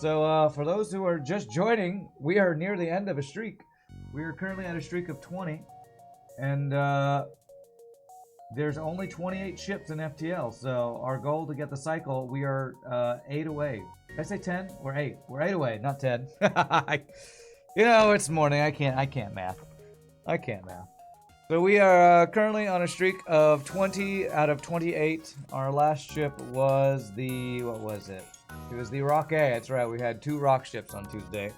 So for those who are just joining, we are near the end of a streak. We are currently at a streak of 20, and there's only 28 ships in FTL. So our goal to get the cycle, we are 8 away. Did I say 10? We're 8. We're 8 away, not 10. You know, it's morning. I can't math. I can't math. So we are currently on a streak of 20 out of 28. Our last ship was the, what was it? It was the Rock A. That's right. We had 2 rock ships on Tuesday.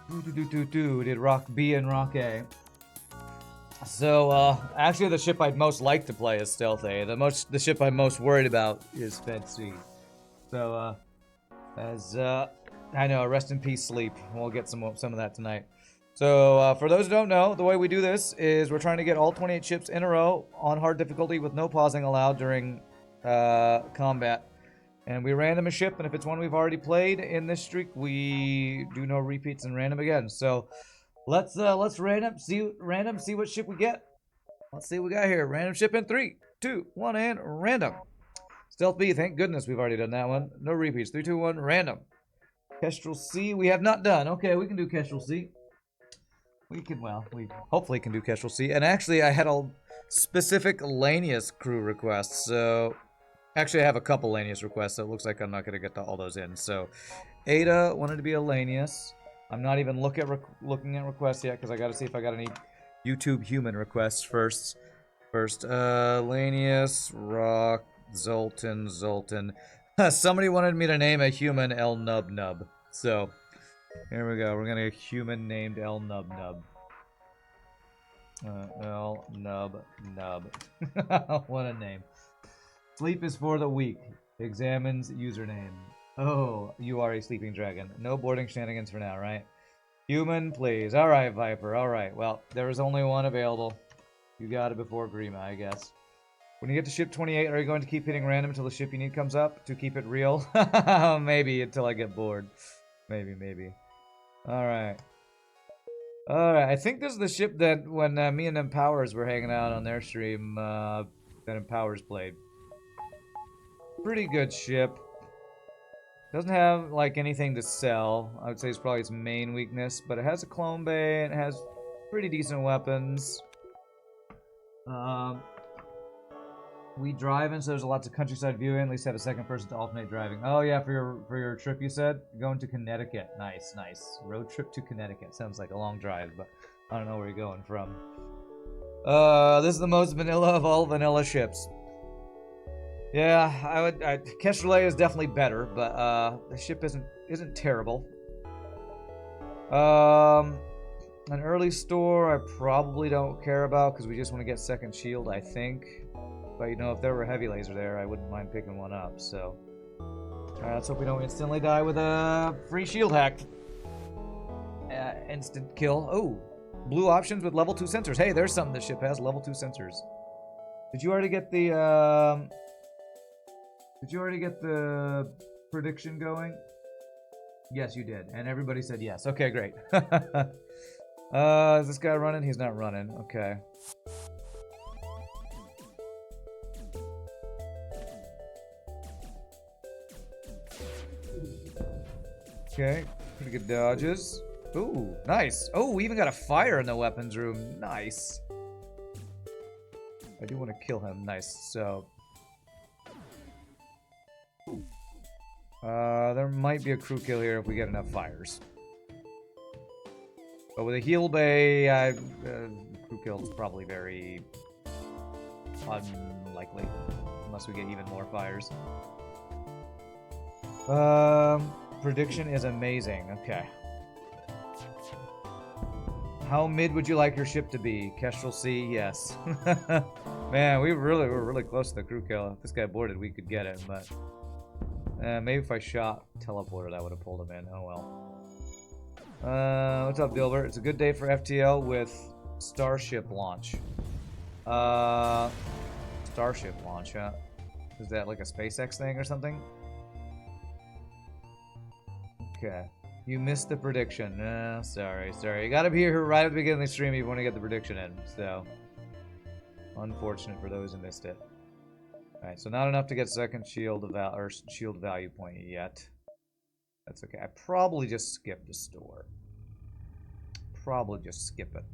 We did Rock B and Rock A. So actually, the ship I'd most like to play is Stealth A. The ship I'm most worried about is Fed C. So I know, rest in peace, sleep. We'll get some of that tonight. So, for those who don't know, the way we do this is we're trying to get all 28 ships in a row on hard difficulty with no pausing allowed during combat. And we random a ship, and if it's one we've already played in this streak, we do no repeats and random again. So, let's random see what ship we get. Let's see what we got here. Random ship in 3, 2, 1, and random. Stealth B, thank goodness we've already done that one. No repeats. 3, 2, 1, random. Kestrel C, we have not done. Okay, we can do Kestrel C. We hopefully can do Kestrel C. And actually, I had a specific Lanius crew request. So, actually, I have a couple Lanius requests. So it looks like I'm not going to get all those in. So, Ada wanted to be a Lanius. I'm not even looking at requests yet because I got to see if I got any YouTube human requests first. Lanius, Rock, Zoltan. Somebody wanted me to name a human El Nub Nub. So, here we go. We're gonna human named El Nub Nub. El Nub Nub. What a name. Sleep is for the weak. Examines username. Oh, you are a sleeping dragon. No boarding shenanigans for now, right? Human, please. Alright, Viper. Alright. Well, there is only one available. You got it before Grima, I guess. When you get to ship 28, are you going to keep hitting random until the ship you need comes up to keep it real? Maybe until I get bored. Maybe. Alright. I think this is the ship that when me and Empowers were hanging out on their stream, that Empowers played. Pretty good ship. Doesn't have, like, anything to sell. I would say it's probably its main weakness, but it has a clone bay and it has pretty decent weapons. We driving, so there's lots of countryside viewing. At least have a second person to alternate driving. Oh yeah, for your trip you said? Going to Connecticut. Nice. Road trip to Connecticut. Sounds like a long drive, but I don't know where you're going from. This is the most vanilla of all vanilla ships. Yeah, Kestrel A is definitely better, but the ship isn't terrible. An early store I probably don't care about because we just want to get second shield, I think. But, you know, if there were a heavy laser there, I wouldn't mind picking one up, so. Alright, let's hope we don't instantly die with a free shield hack. Instant kill. Oh, blue options with level 2 sensors. Hey, there's something this ship has, level 2 sensors. Did you already get the, prediction going? Yes, you did. And everybody said yes. Okay, great. Is this guy running? He's not running. Okay. Okay, pretty good dodges. Ooh, nice. Oh, we even got a fire in the weapons room. Nice. I do want to kill him. Nice. So, there might be a crew kill here if we get enough fires. But with a heal bay, crew kill is probably very unlikely. Unless we get even more fires. Prediction is amazing. Okay. How mid would you like your ship to be? Kestrel C, yes. Man, we were really close to the crew kill. If this guy boarded, we could get it, but maybe if I shot teleporter, that would have pulled him in. Oh well. What's up, Dilbert? It's a good day for FTL with Starship launch. Starship launch, huh? Is that like a SpaceX thing or something? Okay. You missed the prediction. Sorry. You gotta be here right at the beginning of the stream if you want to get the prediction in, so. Unfortunate for those who missed it. Alright, so not enough to get second shield value point yet. That's okay. I probably just skip the store. Probably just skip it.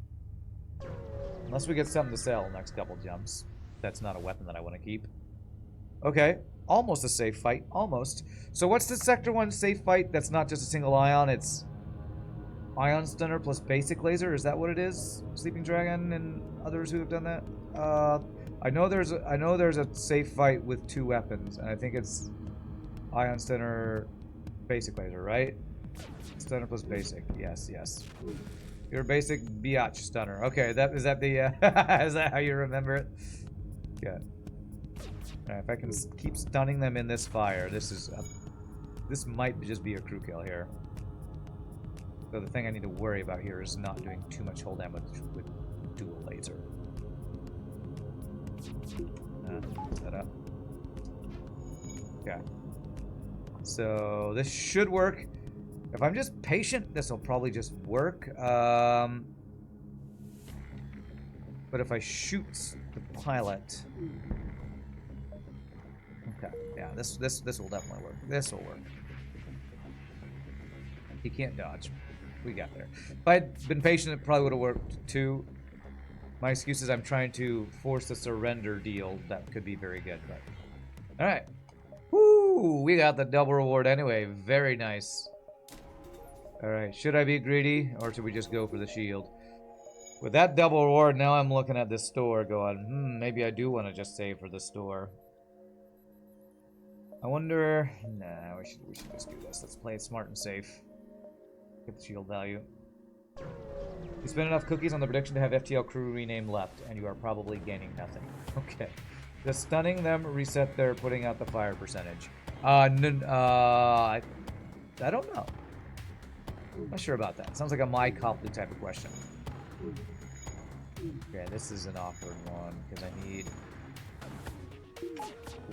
Unless we get something to sell next couple jumps. That's not a weapon that I want to keep. Okay. Almost a safe fight. Almost. So what's the Sector 1 safe fight that's not just a single ion? It's ion stunner plus basic laser. Is that what it is? Sleeping Dragon and others who have done that? I know there's a safe fight with 2 weapons, and I think it's ion stunner basic laser, right? Stunner plus basic. Yes, yes. Your basic biatch stunner. Okay, is that the is that how you remember it? Good. Alright, if I can keep stunning them in this fire, this might just be a crew kill here. So the thing I need to worry about here is not doing too much hull damage with dual laser. Set up. Okay. So this should work. If I'm just patient, this will probably just work. But if I shoot the pilot, okay, yeah, this will definitely work. This will work. He can't dodge. We got there. If I'd been patient, it probably would have worked too. My excuse is I'm trying to force a surrender deal. That could be very good, but all right. Woo! We got the double reward anyway. Very nice. All right. Should I be greedy, or should we just go for the shield? With that double reward, now I'm looking at this store, going, maybe I do want to just save for the store. I wonder. Nah, we should just do this. Let's play it smart and safe. Get the shield value. You spend enough cookies on the prediction to have FTL crew renamed left, and you are probably gaining nothing. Okay. Does stunning them reset their putting out the fire percentage? I don't know. I'm not sure about that. Sounds like a My Copley type of question. Okay, this is an awkward one, because I need to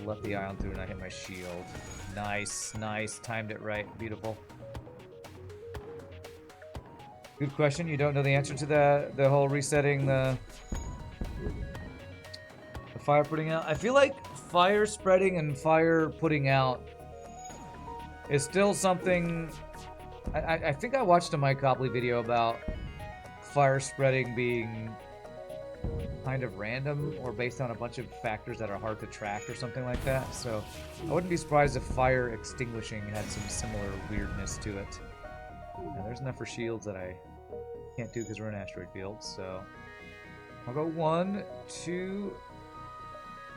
let the ion through and I hit my shield. Nice, nice. Timed it right. Beautiful. Good question. You don't know the answer to the whole resetting the fire putting out? I feel like fire spreading and fire putting out is still something... I think I watched a Mike Copley video about fire spreading being kind of random or based on a bunch of factors that are hard to track or something like that. So I wouldn't be surprised if fire extinguishing had some similar weirdness to it. And there's enough for shields that I can't do because we're in asteroid field. So I'll go 1, 2.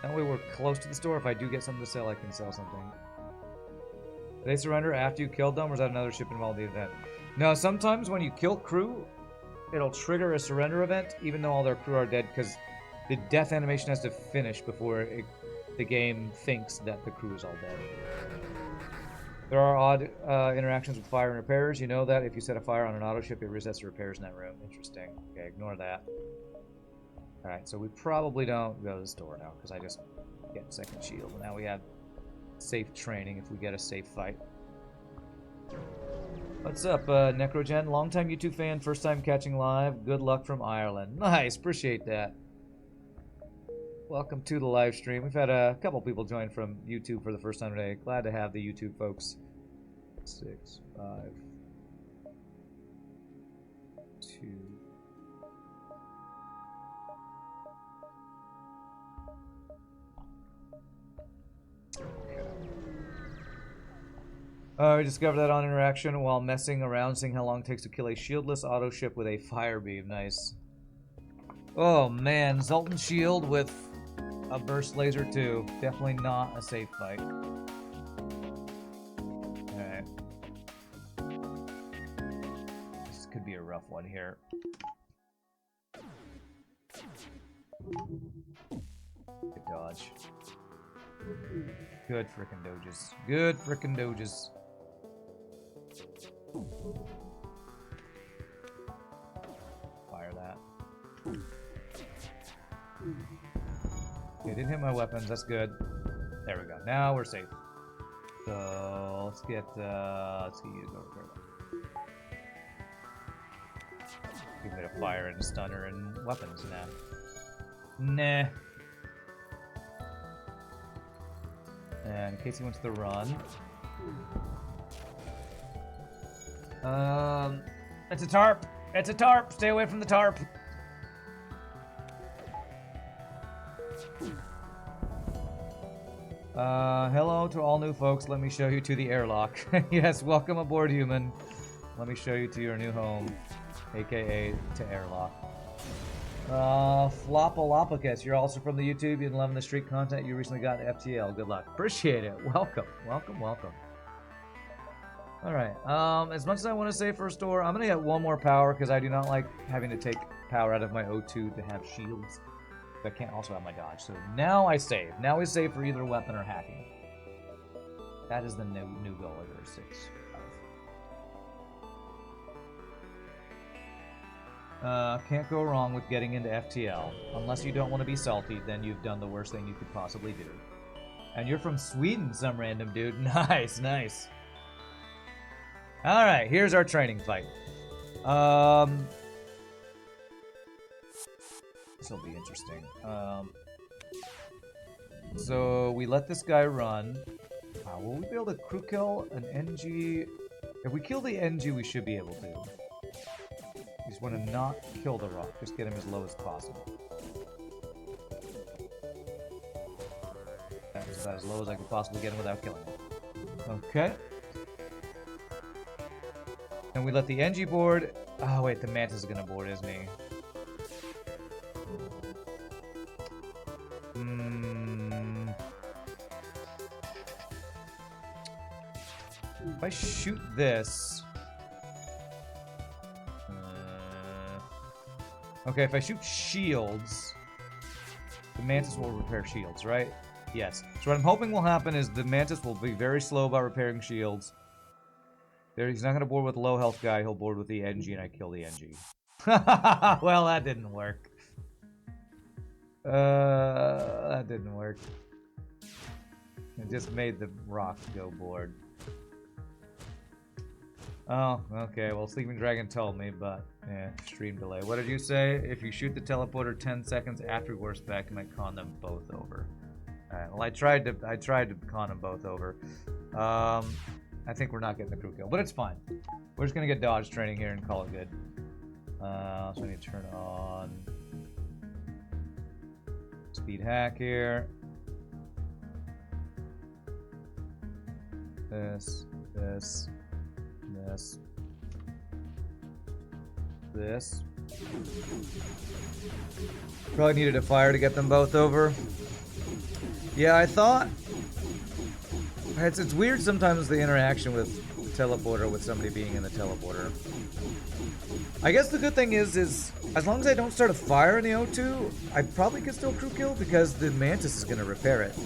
That way we're close to the store. If I do get something to sell, I can sell something. Do they surrender after you killed them, or is that another ship involved in the event? No, sometimes when you kill crew, it'll trigger a surrender event, even though all their crew are dead, because the death animation has to finish before the game thinks that the crew is all dead. There are odd interactions with fire and repairs. You know that if you set a fire on an auto ship, it resets the repairs in that room. Interesting. Okay, ignore that. Alright, so we probably don't go to the store now, because I just get second shield. Now we have safe training if we get a safe fight. What's up, Necrogen? Longtime YouTube fan, first time catching live. Good luck from Ireland. Nice, appreciate that. Welcome to the live stream. We've had a couple people join from YouTube for the first time today. Glad to have the YouTube folks. 6, 5, 2. We discovered that on interaction while messing around, seeing how long it takes to kill a shieldless auto ship with a fire beam. Nice. Oh man, Zoltan shield with a burst laser too. Definitely not a safe fight. Alright. This could be a rough one here. Good dodge. Good frickin' doges. Good frickin' doges. Fire that. Okay, didn't hit my weapons. That's good. There we go. Now we're safe. So let's get you over here. Give me a fire and stunner and weapons now. Nah. And in case he wants to run. It's a tarp. It's a tarp. Stay away from the tarp. Hello to all new folks. Let me show you to the airlock. Yes, welcome aboard, human. Let me show you to your new home, aka to airlock. Flopalopicus, you're also from the YouTube. You're loving the street content. You recently got FTL. Good luck. Appreciate it. Welcome, welcome, welcome. All right. As much as I want to say for a store, I'm gonna get one more power because I do not like having to take power out of my O2 to have shields. I can't also have my dodge. So now I save. Now we save for either weapon or hacking. That is the new goal over 6. Can't go wrong with getting into FTL. Unless you don't want to be salty, then you've done the worst thing you could possibly do. And you're from Sweden, some random dude. Nice, nice. Alright, here's our training fight. This will be interesting. So we let this guy run. Will we be able to crew kill an NG? If we kill the NG, we should be able to. We just want to not kill the rock. Just get him as low as possible. That's about as low as I could possibly get him without killing him. Okay. And we let the NG board. Oh wait, the Mantis is gonna board, isn't he? If I shoot this... okay, if I shoot shields, the Mantis will repair shields, right? Yes. So what I'm hoping will happen is the Mantis will be very slow about repairing shields. There, he's not going to board with the low health guy, he'll board with the NG and I kill the NG. Well, that didn't work. That didn't work. It just made the rock go board. Oh, okay. Well, Sleeping Dragon told me, but yeah, stream delay. What did you say? If you shoot the teleporter 10 seconds after we're spec, you might con them both over. Alright, well, I tried to con them both over. I think we're not getting the crew kill, but it's fine. We're just gonna get dodge training here and call it good. So I need to turn on speed hack here. This. Probably needed a fire to get them both over. Yeah, I thought... It's weird sometimes the interaction with the teleporter with somebody being in the teleporter. I guess the good thing is as long as I don't start a fire in the O2, I probably could still crew kill because the Mantis is going to repair it.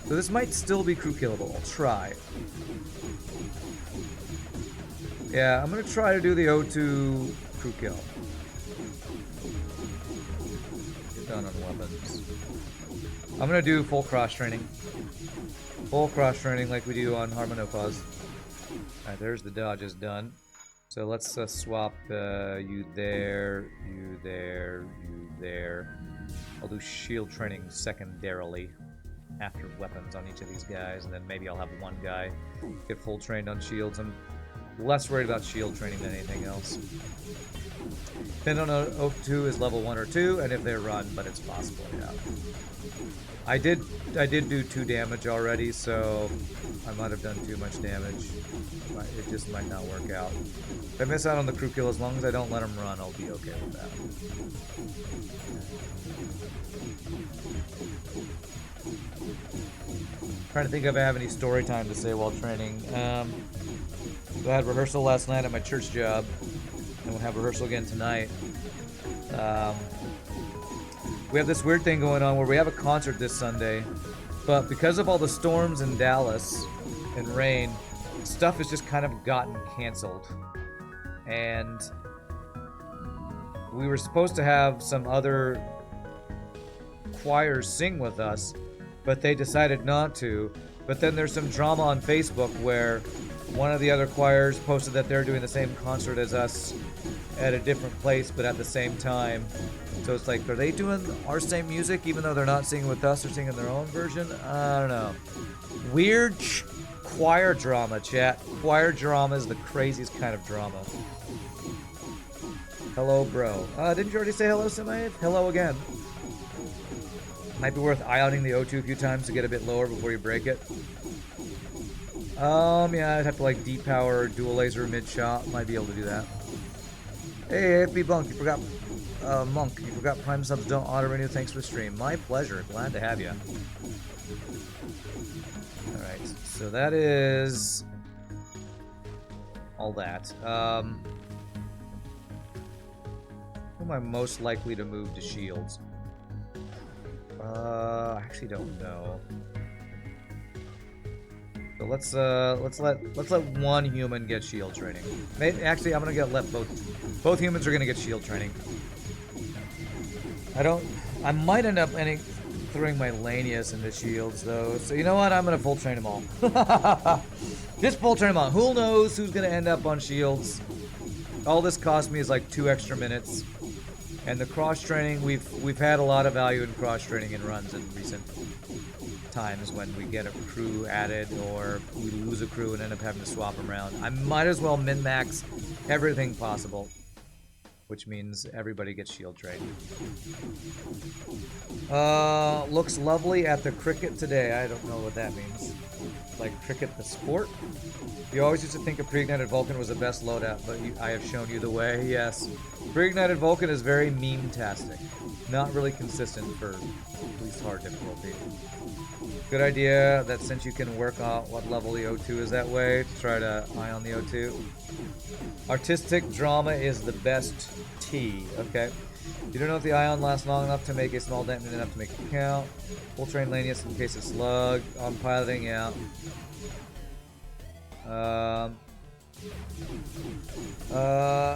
So this might still be crew killable. I'll try. Yeah, I'm going to try to do the O2 crew kill. Get done on weapons. I'm going to do full cross training. Full cross training like we do on Harmonopause. Alright, there's the dodges done. So let's swap you there, you there, you there. I'll do shield training secondarily after weapons on each of these guys, and then maybe I'll have one guy get full trained on shields. I'm less worried about shield training than anything else. Depending on O2 is level 1 or 2, and if they run, but it's possible, yeah. I did do 2 damage already, so I might have done too much damage. It just might not work out. If I miss out on the crew kill, as long as I don't let them run, I'll be okay with that. Trying to think if I have any story time to say while training. So I had rehearsal last night at my church job, and we'll have rehearsal again tonight. We have this weird thing going on where we have a concert this Sunday, but because of all the storms in Dallas and rain, stuff has just kind of gotten canceled. And we were supposed to have some other choirs sing with us, but they decided not to. But then there's some drama on Facebook where one of the other choirs posted that they're doing the same concert as us at a different place, but at the same time. So it's like, are they doing our same music even though they're not singing with us or singing their own version? I don't know. Weird choir drama, chat. Choir drama is the craziest kind of drama. Hello, bro. Didn't you already say hello, Semi? Hello again. Might be worth ioning the O2 a few times to get a bit lower before you break it. Yeah, I'd have to like deep power, dual laser mid shot. Might be able to do that. Hey, FB Bunk, you forgot. Monk, you forgot Prime subs don't auto renew. Thanks for the stream. My pleasure. Glad to have you. Alright, so that is all that. Who am I most likely to move to shields? I actually don't know. So let's let one human get shield training. Maybe, actually, I'm gonna let both humans are gonna get shield training. I might end up throwing my Lanius into shields though. So you know what? I'm gonna full train them all. Just full train them all. Who knows who's gonna end up on shields? All this cost me is like 2 extra minutes. And the cross training, we've had a lot of value in cross training in runs in recent times when we get a crew added or we lose a crew and end up having to swap them around. I might as well min-max everything possible, which means everybody gets shield trained. Looks lovely at the cricket today. I don't know what that means. Like cricket the sport? You always used to think a pre-ignited Vulcan was the best loadout, but I have shown you the way. Yes. Pre-ignited Vulcan is very meme-tastic. Not really consistent for at least hard difficulty. Good idea that since you can work on what level the O2 is that way, to try to eye on the O2. Artistic drama is the best T. Okay. You don't know if the ion lasts long enough to make a small dent and enough to make it count. Full train Lanius in case it's slug. On piloting, yeah.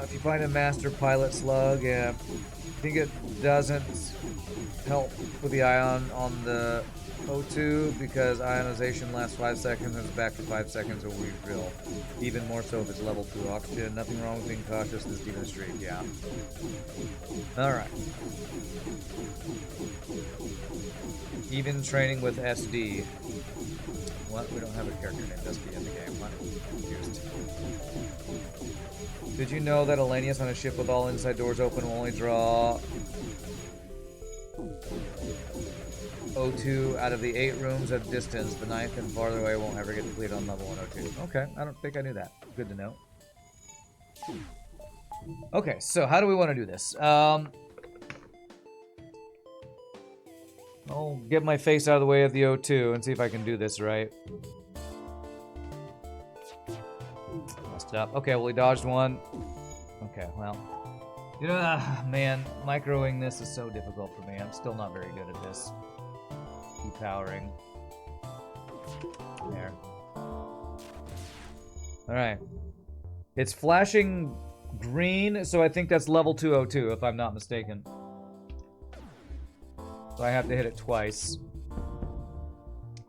If you find a master pilot slug, yeah. I think it doesn't help with the ion on the O2 because ionization lasts 5 seconds and it's back for 5 seconds or we drill. Even more so if it's level 2 oxygen. Nothing wrong with being cautious this deep in the street, yeah. Alright. Even training with SD. What? We don't have a character named SD in the game. What? I'm confused. Did you know that Elenius on a ship with all inside doors open will only draw O2 out of the 8 rooms of distance? The 9th and farther away won't ever get depleted on level 1 O2. Okay, I don't think I knew that. Good to know. Okay, so how do we want to do this? I'll get my face out of the way of the O2 and see if I can do this right. Messed it up. Okay, well, he dodged one. Okay, well. You know, man, microing this is so difficult for me. I'm still not very good at this. Powering. There. Alright. It's flashing green, so I think that's level 202, if I'm not mistaken. So I have to hit it twice.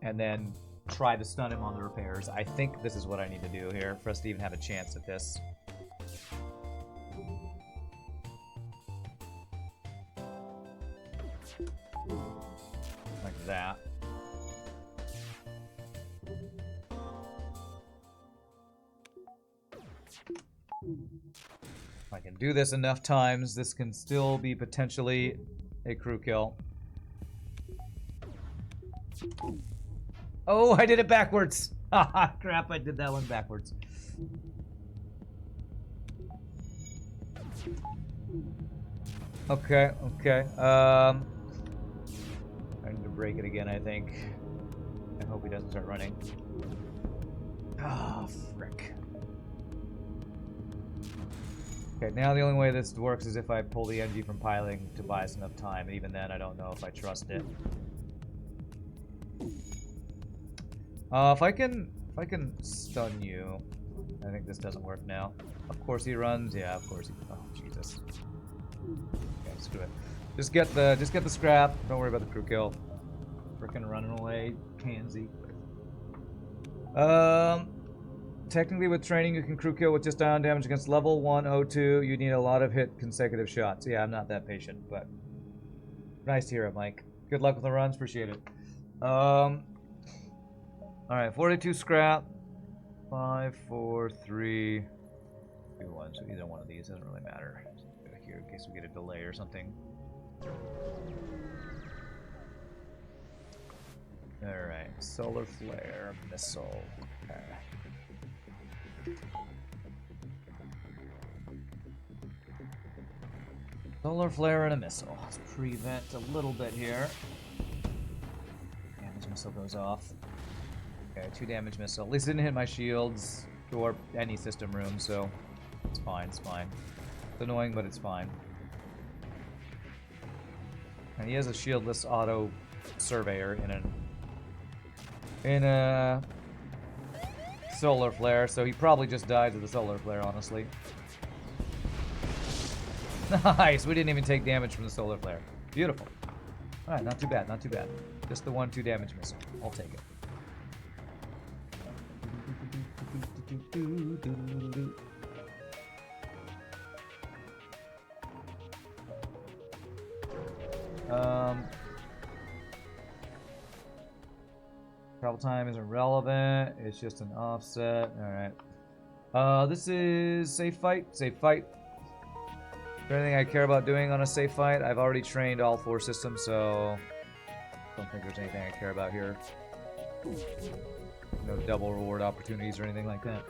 And then try to stun him on the repairs. I think this is what I need to do here for us to even have a chance at this. Like that. If I can do this enough times, this can still be potentially a crew kill. Oh, I did it backwards! Haha, crap, I did that one backwards. Okay, okay. I need to break it again, I think. I hope he doesn't start running. Ah, frick. Okay, now the only way this works is if I pull the NG from piloting to buy us enough time, and even then I don't know if I trust it. If I can stun you, I think this doesn't work now. Of course he runs, yeah, of course he. Oh Jesus. Okay, screw it. Just get the scrap. Don't worry about the crew kill. Frickin' running away, pansy. Technically with training you can crew kill with just ion damage against level 1 O2. You need a lot of hit consecutive shots. Yeah, I'm not that patient, but nice to hear it, Mike. Good luck with the runs, appreciate it. Alright, 42 scrap. 5, 4, 3, 2, 1. So either one of these doesn't really matter. Just put it here in case we get a delay or something. Alright, solar flare, missile. Okay. Solar flare and a missile. Let's prevent a little bit here. Damage missile goes off. Okay, 2 damage missile. At least it didn't hit my shields or any system room, so it's fine, it's fine. It's annoying, but it's fine. And he has a shieldless auto surveyor in a solar flare, so he probably just died to the solar flare, honestly. Nice! We didn't even take damage from the solar flare. Beautiful. Alright, not too bad, not too bad. Just the 1-2 damage missile. I'll take it. Travel time isn't relevant. It's just an offset. Alright. This is safe fight. Safe fight. Is there anything I care about doing on a safe fight? I've already trained all 4 systems, so don't think there's anything I care about here. No double reward opportunities or anything like that.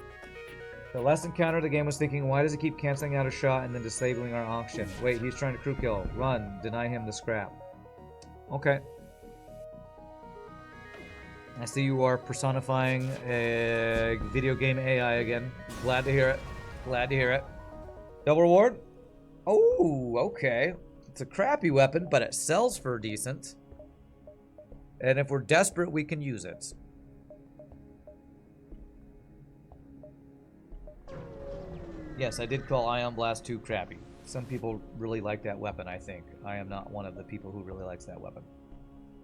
The last encounter, the game was thinking, why does it keep canceling out a shot and then disabling our auction? Wait, he's trying to crew kill. Run. Deny him the scrap. Okay. I see you are personifying a video game AI again. Glad to hear it. Glad to hear it. Double reward? Oh, okay. It's a crappy weapon, but it sells for decent. And if we're desperate, we can use it. Yes, I did call Ion Blast 2 crappy. Some people really like that weapon, I think. I am not one of the people who really likes that weapon.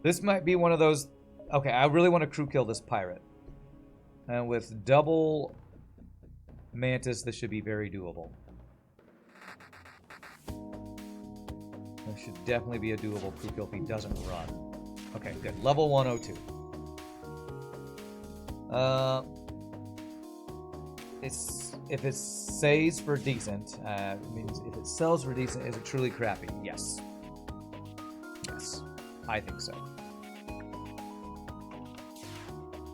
This might be one of those... Okay, I really want to crew kill this pirate. And with double Mantis, this should be very doable. This should definitely be a doable crew kill if he doesn't run. Okay, good. Level 102. If it says for decent, means if it sells for decent, is it truly crappy? Yes. Yes, I think so.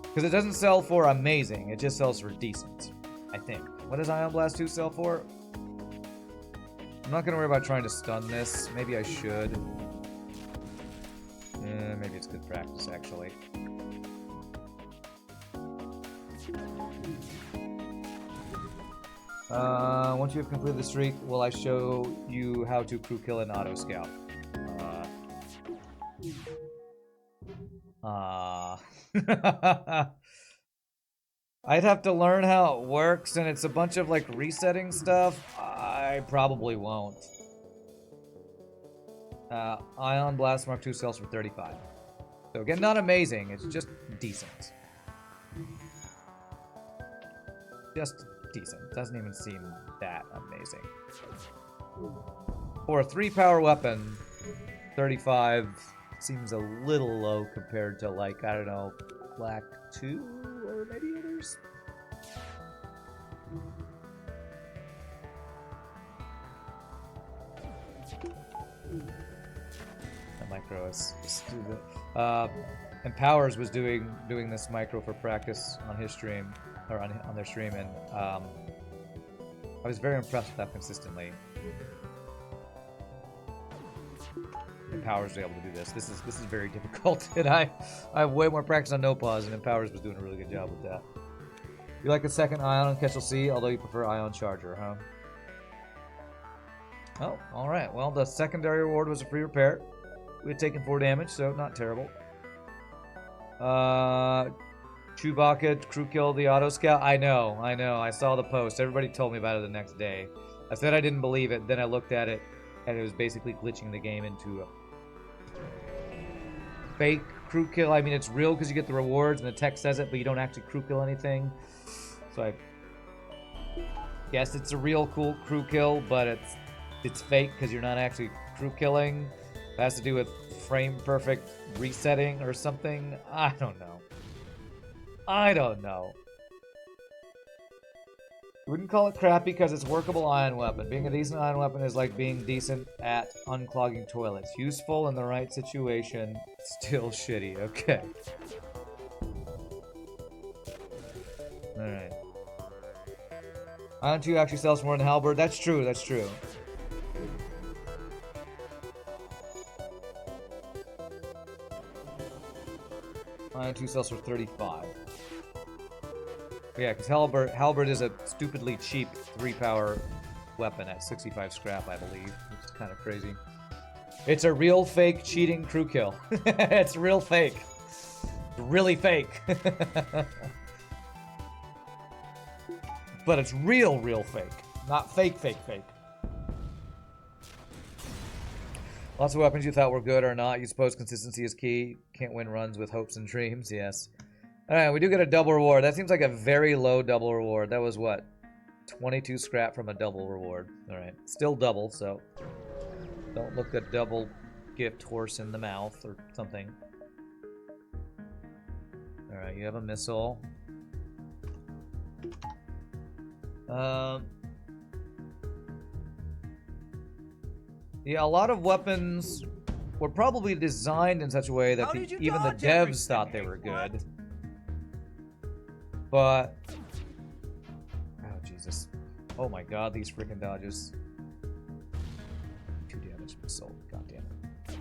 Because it doesn't sell for amazing, it just sells for decent, I think. What does Ion Blast 2 sell for? I'm not going to worry about trying to stun this. Maybe I should. Maybe it's good practice, actually. Once you have completed the streak, will I show you how to crew kill an auto scout? I'd have to learn how it works, and it's a bunch of like resetting stuff. I probably won't. Ion Blast Mark II sells for 35. So again, not amazing. It's just decent. Just decent. Doesn't even seem that amazing. For a 3-power weapon, 35 seems a little low compared to, like, I don't know, Black 2 or maybe others. That micro is stupid. And Powers was doing this micro for practice on his stream, or on their stream, and I was very impressed with that consistently. And Powers was able to do this. This is very difficult, and I have way more practice on no pause, and Powers was doing a really good job with that. You like a second Ion on Kestrel C, although you prefer Ion Charger, huh? Oh, alright. Well, the secondary reward was a free repair. We had taken 4 damage, so not terrible. Chewbacca crew kill the auto scout. I know. I saw the post. Everybody told me about it the next day. I said I didn't believe it. Then I looked at it, and it was basically glitching the game into a fake crew kill. I mean, it's real because you get the rewards, and the text says it, but you don't actually crew kill anything. So I guess it's a real cool crew kill, but it's fake because you're not actually crew killing. It has to do with frame perfect resetting or something. I don't know. Wouldn't call it crappy because it's workable ion weapon. Being a decent ion weapon is like being decent at unclogging toilets. Useful in the right situation, still shitty. Okay. Alright. Ion 2 actually sells more than Halberd. That's true, that's true. Ion 2 sells for 35. Yeah, because Halberd is a stupidly cheap 3-power weapon at 65 scrap, I believe. Which is kind of crazy. It's a real fake cheating crew kill. It's real fake. Really fake. But it's real fake. Not fake. Lots of weapons you thought were good or not. You suppose consistency is key. Can't win runs with hopes and dreams. Yes. Alright, we do get a double reward. That seems like a very low double reward. That was what? 22 scrap from a double reward. Alright. Still double, so don't look a double gift horse in the mouth or something. Alright, you have a missile. Yeah, a lot of weapons were probably designed in such a way that even the devs thought they were good. But... oh, Jesus. Oh my god, these freaking dodges. 2 damage missile. God damn it.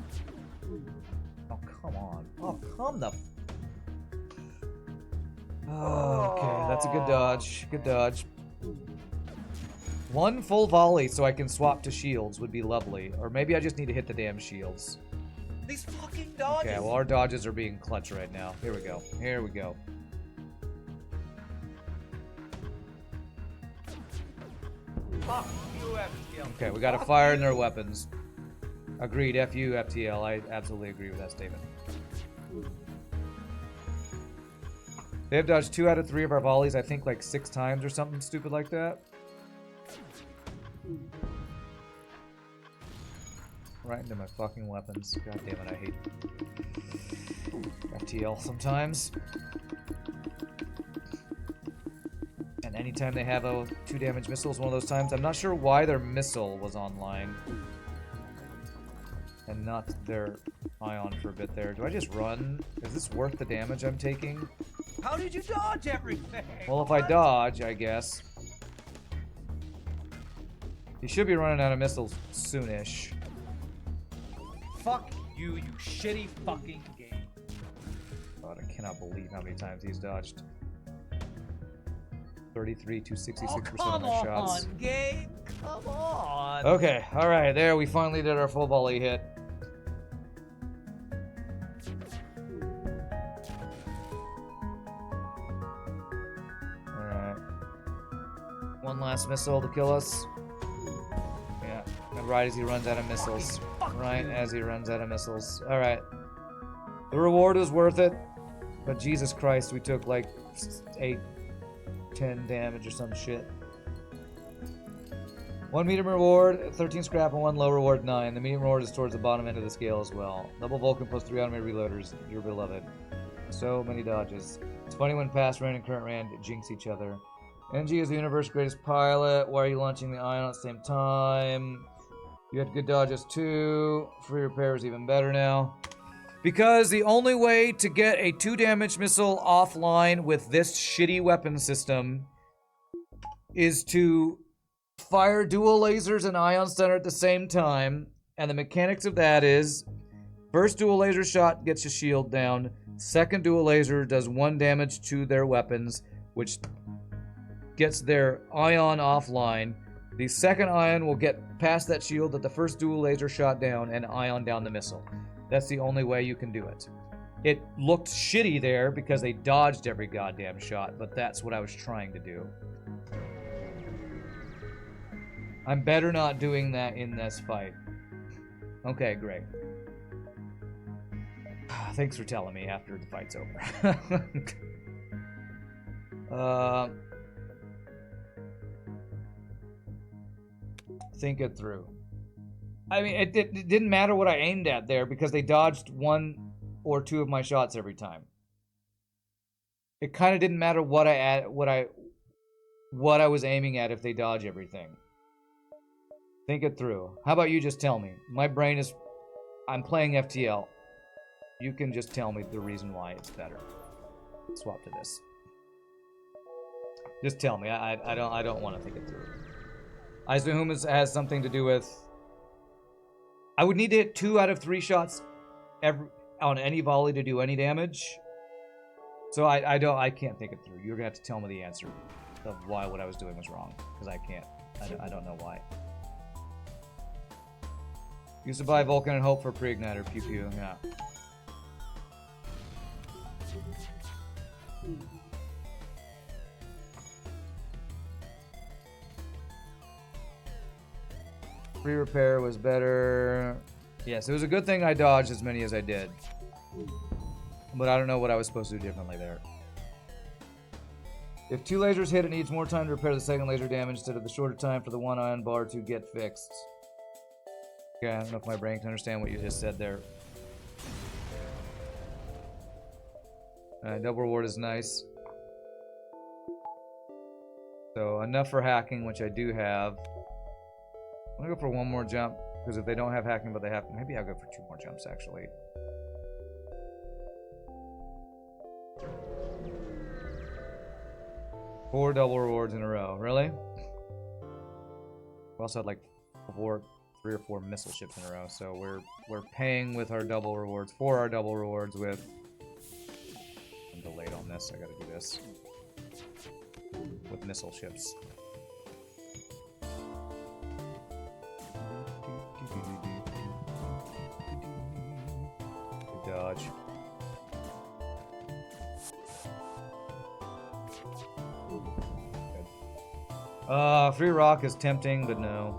Oh, come on. Oh, come the... oh, okay, that's a good dodge. Good dodge. 1 full volley so I can swap to shields would be lovely. Or maybe I just need to hit the damn shields. These fucking dodges! Okay, well our dodges are being clutch right now. Here we go. Here we go. Fuck you, FTL. Okay, we gotta fire in their weapons. Agreed, F you, FTL. I absolutely agree with that statement. They have dodged 2 out of 3 of our volleys, I think like 6 times or something stupid like that. Right into my fucking weapons. God damn it, I hate FTL sometimes. And anytime they have a 2 damage missile is one of those times. I'm not sure why their missile was online. And not their ion for a bit there. Do I just run? Is this worth the damage I'm taking? How did you dodge everything? Well, if I dodge, I guess. You should be running out of missiles soonish. Fuck you, you shitty fucking game. God, I cannot believe how many times he's dodged. 33 to 66% of my shots. Come on, game. Come on. Okay, alright, there, we finally did our full volley hit. Alright. 1 last missile to kill us. Yeah, and right as he runs out of missiles. Right as he runs out of missiles. Alright. The reward was worth it, but Jesus Christ, we took like 8, 10 damage or some shit. 1 medium reward, 13 scrap, and 1 low reward, 9. The medium reward is towards the bottom end of the scale as well. Double Vulcan plus 3 automated reloaders, your beloved. So many dodges. It's funny when past ran and current ran jinx each other. NG is the universe's greatest pilot. Why are you launching the ion at the same time? You had good dodges too. Free repair is even better now. Because the only way to get a 2 damage missile offline with this shitty weapon system is to fire dual lasers and ion stunner at the same time. And the mechanics of that is, first dual laser shot gets your shield down. Second dual laser does 1 damage to their weapons, which gets their ion offline. The second ion will get past that shield that the first dual laser shot down and ion down the missile. That's the only way you can do it. It looked shitty there because they dodged every goddamn shot, but that's what I was trying to do. I'm better not doing that in this fight. Okay, great. Thanks for telling me after the fight's over. Think it through. I mean, it didn't matter what I aimed at there because they dodged 1 or 2 of my shots every time. It kind of didn't matter what I what I was aiming at if they dodge everything. Think it through. How about you just tell me? My brain is... I'm playing FTL. You can just tell me the reason why it's better. Swap to this. Just tell me. I don't want to think it through. I assume it has something to do with... I would need to hit 2 out of 3 shots on any volley to do any damage. So I can't think it through. You're gonna have to tell me the answer of why what I was doing was wrong, because I can't. I don't know why. Used to buy Vulcan and hope for pre-igniter. Pew pew. Yeah. Free repair was better. Yes, it was a good thing I dodged as many as I did. But I don't know what I was supposed to do differently there. If 2 lasers hit, it needs more time to repair the second laser damage instead of the shorter time for the 1 ion bar to get fixed. Okay, I don't know if my brain can understand what you just said there. Double reward is nice. So enough for hacking, which I do have. I'm gonna go for 1 more jump, because if they don't have hacking but they have... Maybe I'll go for 2 more jumps, actually. Four double rewards in a row. Really? We also had like 3 or 4 missile ships in a row, so we're paying with our double rewards, for our double rewards with... I'm delayed on this, I gotta do this. With missile ships. Good dodge. Free rock is tempting, but no.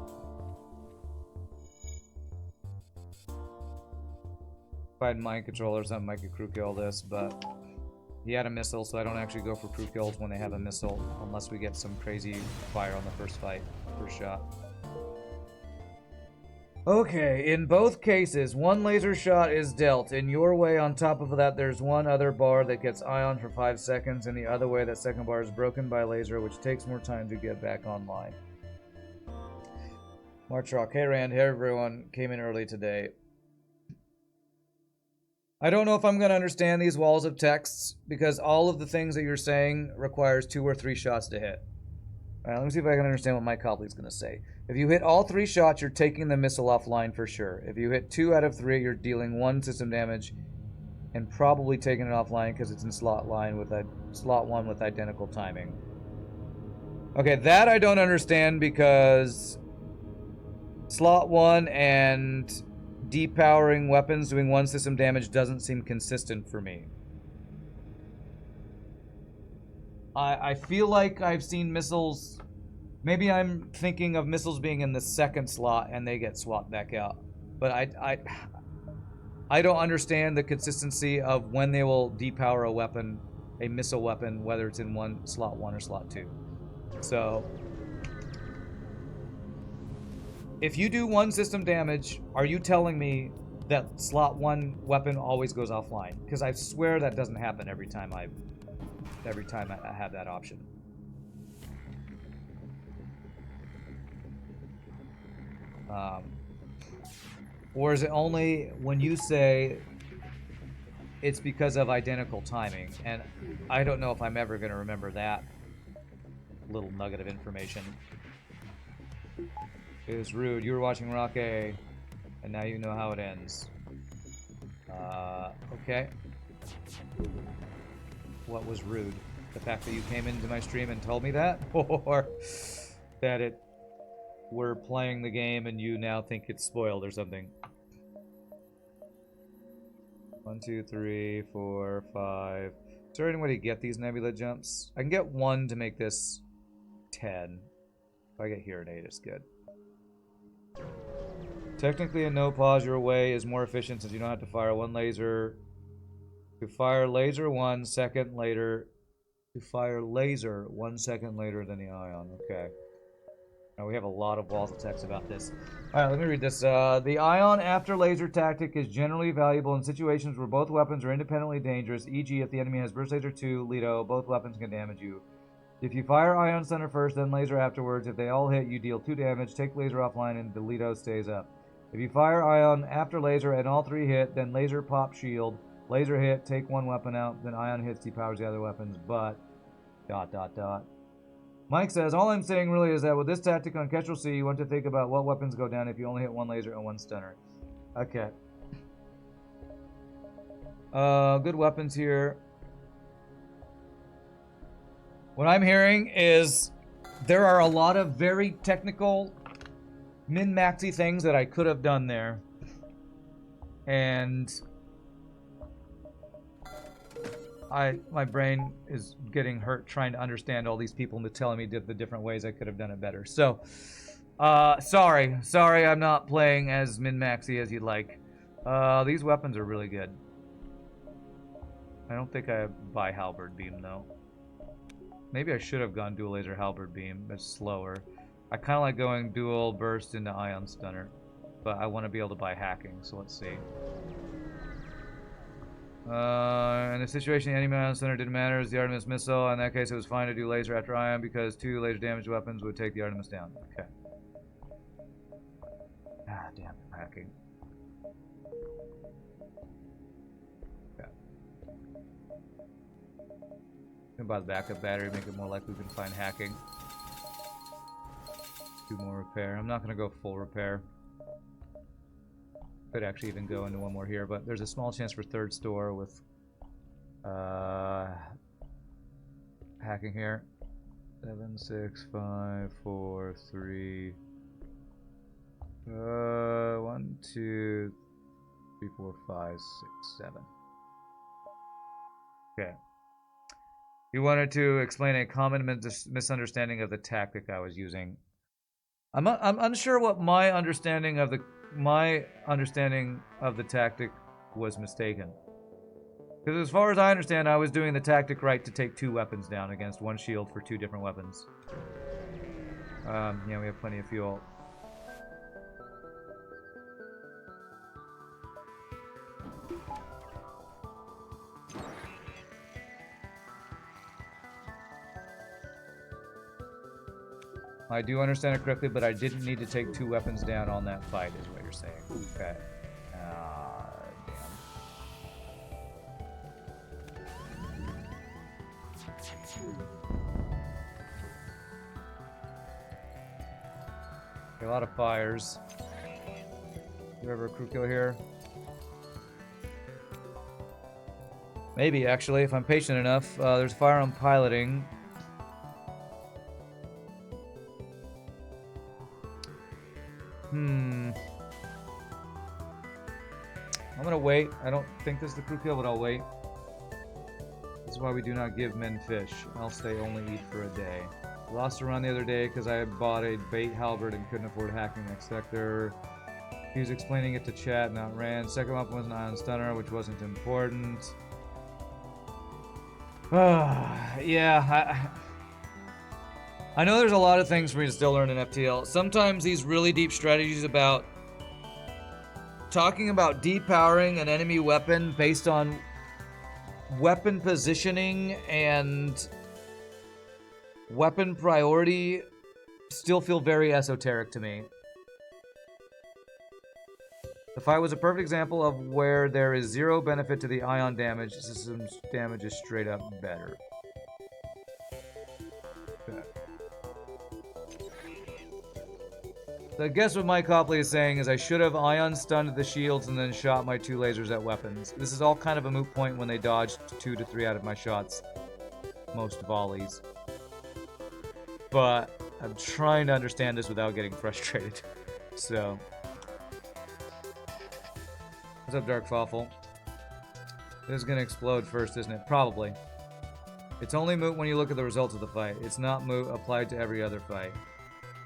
If I had mind control or something, I could crew kill this, but he had a missile, so I don't actually go for crew kills when they have a missile, unless we get some crazy fire on the first fight, first shot. Okay, in both cases, 1 laser shot is dealt. In your way, on top of that, there's 1 other bar that gets ion for 5 seconds, and the other way, that second bar is broken by laser, which takes more time to get back online. March Rock, hey Rand, hey everyone, came in early today. I don't know if I'm going to understand these walls of texts, because all of the things that you're saying requires 2 or 3 shots to hit. Alright, let me see if I can understand what my colleague's going to say. If you hit all 3 shots, you're taking the missile offline for sure. If you hit 2 out of 3, you're dealing 1 system damage and probably taking it offline because it's in slot 1 with identical timing. Okay, that I don't understand because slot 1 and depowering weapons doing 1 system damage doesn't seem consistent for me. I feel like I've seen missiles... Maybe I'm thinking of missiles being in the second slot and they get swapped back out. But I don't understand the consistency of when they will depower a weapon, a missile weapon, whether it's in slot 1 or slot 2. So... if you do 1 system damage, are you telling me that slot 1 weapon always goes offline? Because I swear that doesn't happen every time I have that option. Or is it only when you say it's because of identical timing? And I don't know if I'm ever going to remember that little nugget of information. It was rude. You were watching Rock A, and now you know how it ends. Okay. What was rude? The fact that you came into my stream and told me that? Or that we're playing the game and you now think it's spoiled or something? 1, 2, 3, 4, 5. Is there any way to get these nebula jumps? I can get 1 to make this 10. If I get here at 8, it's good. Technically, a no pause your way is more efficient since you don't have to fire 1 laser. To fire laser 1 second later. To fire laser 1 second later than the ion. Okay. Now we have a lot of walls of text about this. Alright, let me read this. The ion after laser tactic is generally valuable in situations where both weapons are independently dangerous, e.g. if the enemy has burst laser 2, Lido, both weapons can damage you. If you fire Ion Stunner first, then laser afterwards, if they all hit, you deal 2 damage, take laser offline, and Delito stays up. If you fire Ion after laser and all 3 hit, then laser pop shield, laser hit, take 1 weapon out, then Ion hits depowers the other weapons, but... ... Mike says, all I'm saying really is that with this tactic on Kestrel C, you want to think about what weapons go down if you only hit 1 laser and 1 stunner. Okay. Good weapons here. What I'm hearing is there are a lot of very technical min-maxy things that I could have done there. And my brain is getting hurt trying to understand all these people and telling me the different ways I could have done it better. So, sorry I'm not playing as min-maxy as you'd like. These weapons are really good. I don't think I buy Halberd Beam though. Maybe I should have gone dual laser Halberd Beam. It's slower. I kind of like going dual burst into Ion Stunner, but I want to be able to buy hacking, so let's see. In the situation, the enemy Ion Stunner didn't matter as the Artemis missile. In that case, it was fine to do laser after Ion because 2 laser damage weapons would take the Artemis down. Okay. Ah, damn, hacking. Okay. Gonna buy the backup battery, make it more likely we can find hacking. 2 more repair. I'm not gonna go full repair. Could actually even go into 1 more here, but there's a small chance for 3rd store with hacking here. 7, 6, 5, 4, 3. 1, 2, 3, 4, 5, 6, 7. Okay. You wanted to explain a common misunderstanding of the tactic I was using. I'm unsure what my understanding of the tactic was mistaken. Because as far as I understand, I was doing the tactic right to take 2 weapons down against 1 shield for 2 different weapons. Yeah, we have plenty of fuel. I do understand it correctly, but I didn't need to take 2 weapons down on that fight, is what you're saying. Okay. Damn. Okay, a lot of fires. Do you ever a crew kill here? Maybe, actually, if I'm patient enough. There's fire on piloting. I'm gonna wait. I don't think this is the crew kill, but I'll wait. This is why we do not give men fish, else they only eat for a day. Lost a run the other day because I had bought a bait halberd and couldn't afford hacking next sector. He was explaining it to chat, not ran. Second weapon was an Ion Stunner, which wasn't important. Yeah, I know there's a lot of things for me to still learn in FTL. Sometimes these really deep strategies about talking about depowering an enemy weapon based on weapon positioning and weapon priority still feel very esoteric to me. The fight was a perfect example of where there is 0 benefit to the ion damage. System's damage is straight up better. Okay. So I guess what Mike Copley is saying is I should have ion stunned the shields and then shot my 2 lasers at weapons. This is all kind of a moot point when they dodged 2 to 3 out of my shots. Most volleys. But I'm trying to understand this without getting frustrated. So... What's up, Dark Fawful? This is gonna explode first, isn't it? Probably. It's only moot when you look at the results of the fight. It's not moot applied to every other fight.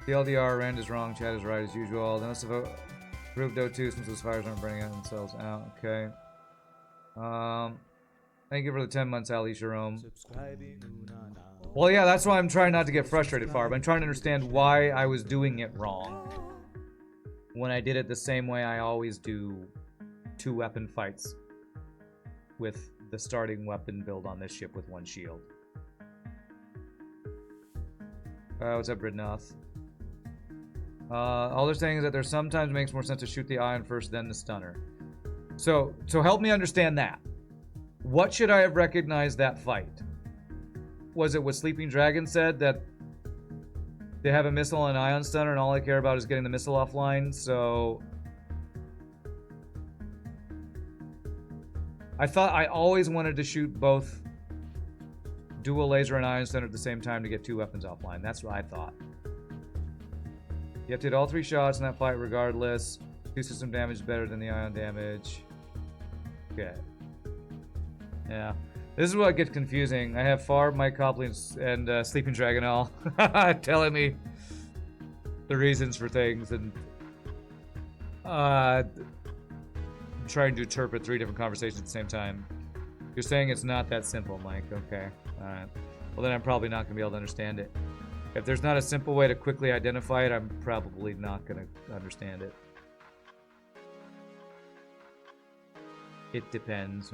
TLDR, Rand is wrong, Chad is right as usual. Then let's prove Do2 since those fires aren't burning themselves out. Okay. Thank you for the 10 months, Ali Sharom. Well, yeah, that's why I'm trying not to get frustrated, Farb. I'm trying to understand why I was doing it wrong. When I did it the same way I always do 2 weapon fights with the starting weapon build on this ship with 1 shield. What's up, Bridnoth? All they're saying is that there sometimes makes more sense to shoot the ion first, then the stunner. So help me understand that. What should I have recognized that fight? Was it what Sleeping Dragon said, that they have a missile and an ion stunner and all I care about is getting the missile offline? So I thought I always wanted to shoot both dual laser and ion stunner at the same time to get 2 weapons offline. That's what I thought. You have to hit all 3 shots in that fight regardless. 2 system damage is better than the ion damage. Okay. Yeah. This is what gets confusing. I have Far, Mike Copley, and Sleeping Dragon all telling me the reasons for things, and trying to interpret 3 different conversations at the same time. You're saying it's not that simple, Mike. Okay. Alright. Well, then I'm probably not going to be able to understand it. If there's not a simple way to quickly identify it, I'm probably not going to understand it. It depends.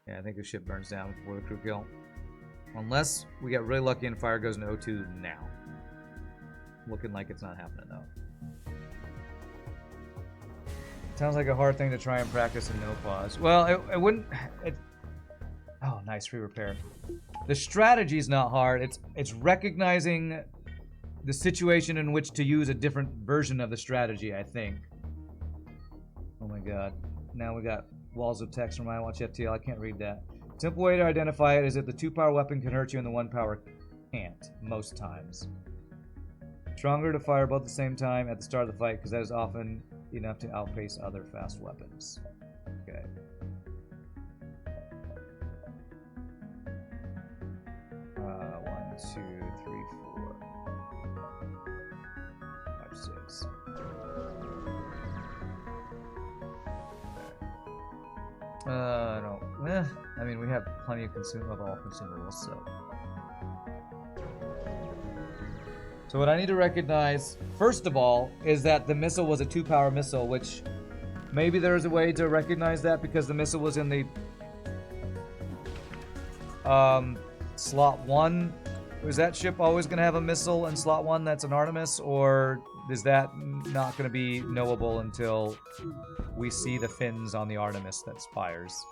Yeah, I think the ship burns down before the crew kill. Unless we get really lucky and fire goes into O2 now. Looking like it's not happening, though. Sounds like a hard thing to try and practice in no pause. Well, it wouldn't... Oh, nice re-repair. The strategy's not hard. It's recognizing the situation in which to use a different version of the strategy, I think. Oh my god. Now we got walls of text from I Watch FTL. I can't read that. Simple way to identify it is that the 2-power weapon can hurt you and the 1-power can't, most times. Stronger to fire both at the same time at the start of the fight, because that is often enough to outpace other fast weapons. Okay. One, two, three, 4, 5, 6. No. I mean, we have plenty of all consumables, so. So what I need to recognize, first of all, is that the missile was a 2-power missile, which maybe there's a way to recognize that because the missile was in the slot 1. Is that ship always going to have a missile in slot 1 that's an Artemis, or is that not going to be knowable until we see the fins on the Artemis that fires?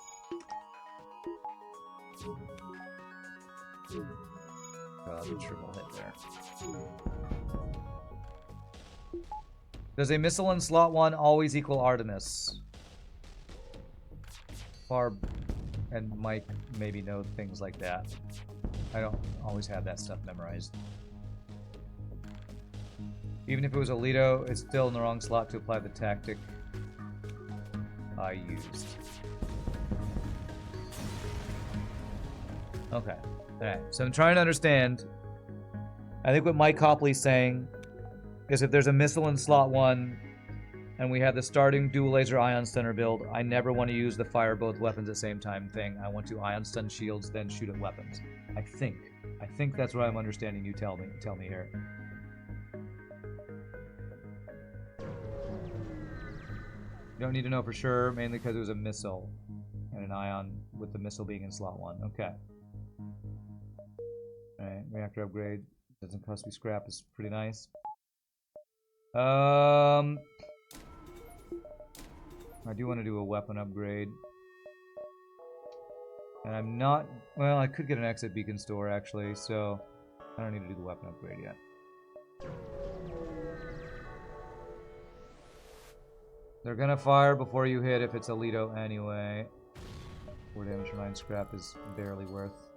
The triple hit there. Does a missile in slot 1 always equal Artemis? Barb and Mike maybe know things like that. I don't always have that stuff memorized. Even if it was Alito, it's still in the wrong slot to apply the tactic I used. Okay. Alright, so I'm trying to understand. I think what Mike Copley's saying is if there's a missile in slot 1 and we have the starting dual laser ion stunner build, I never want to use the fire both weapons at the same time thing. I want to ion stun shields, then shoot at weapons. I think that's what I'm understanding you tell me here. You don't need to know for sure, mainly because it was a missile and an ion with the missile being in slot 1. Okay. Alright, reactor upgrade. Doesn't cost me scrap, is pretty nice. I do want to do a weapon upgrade. And I'm not... Well, I could get an exit beacon store, actually, so... I don't need to do the weapon upgrade yet. They're gonna fire before you hit if it's Alito anyway. 4 damage for 9 scrap is barely worth.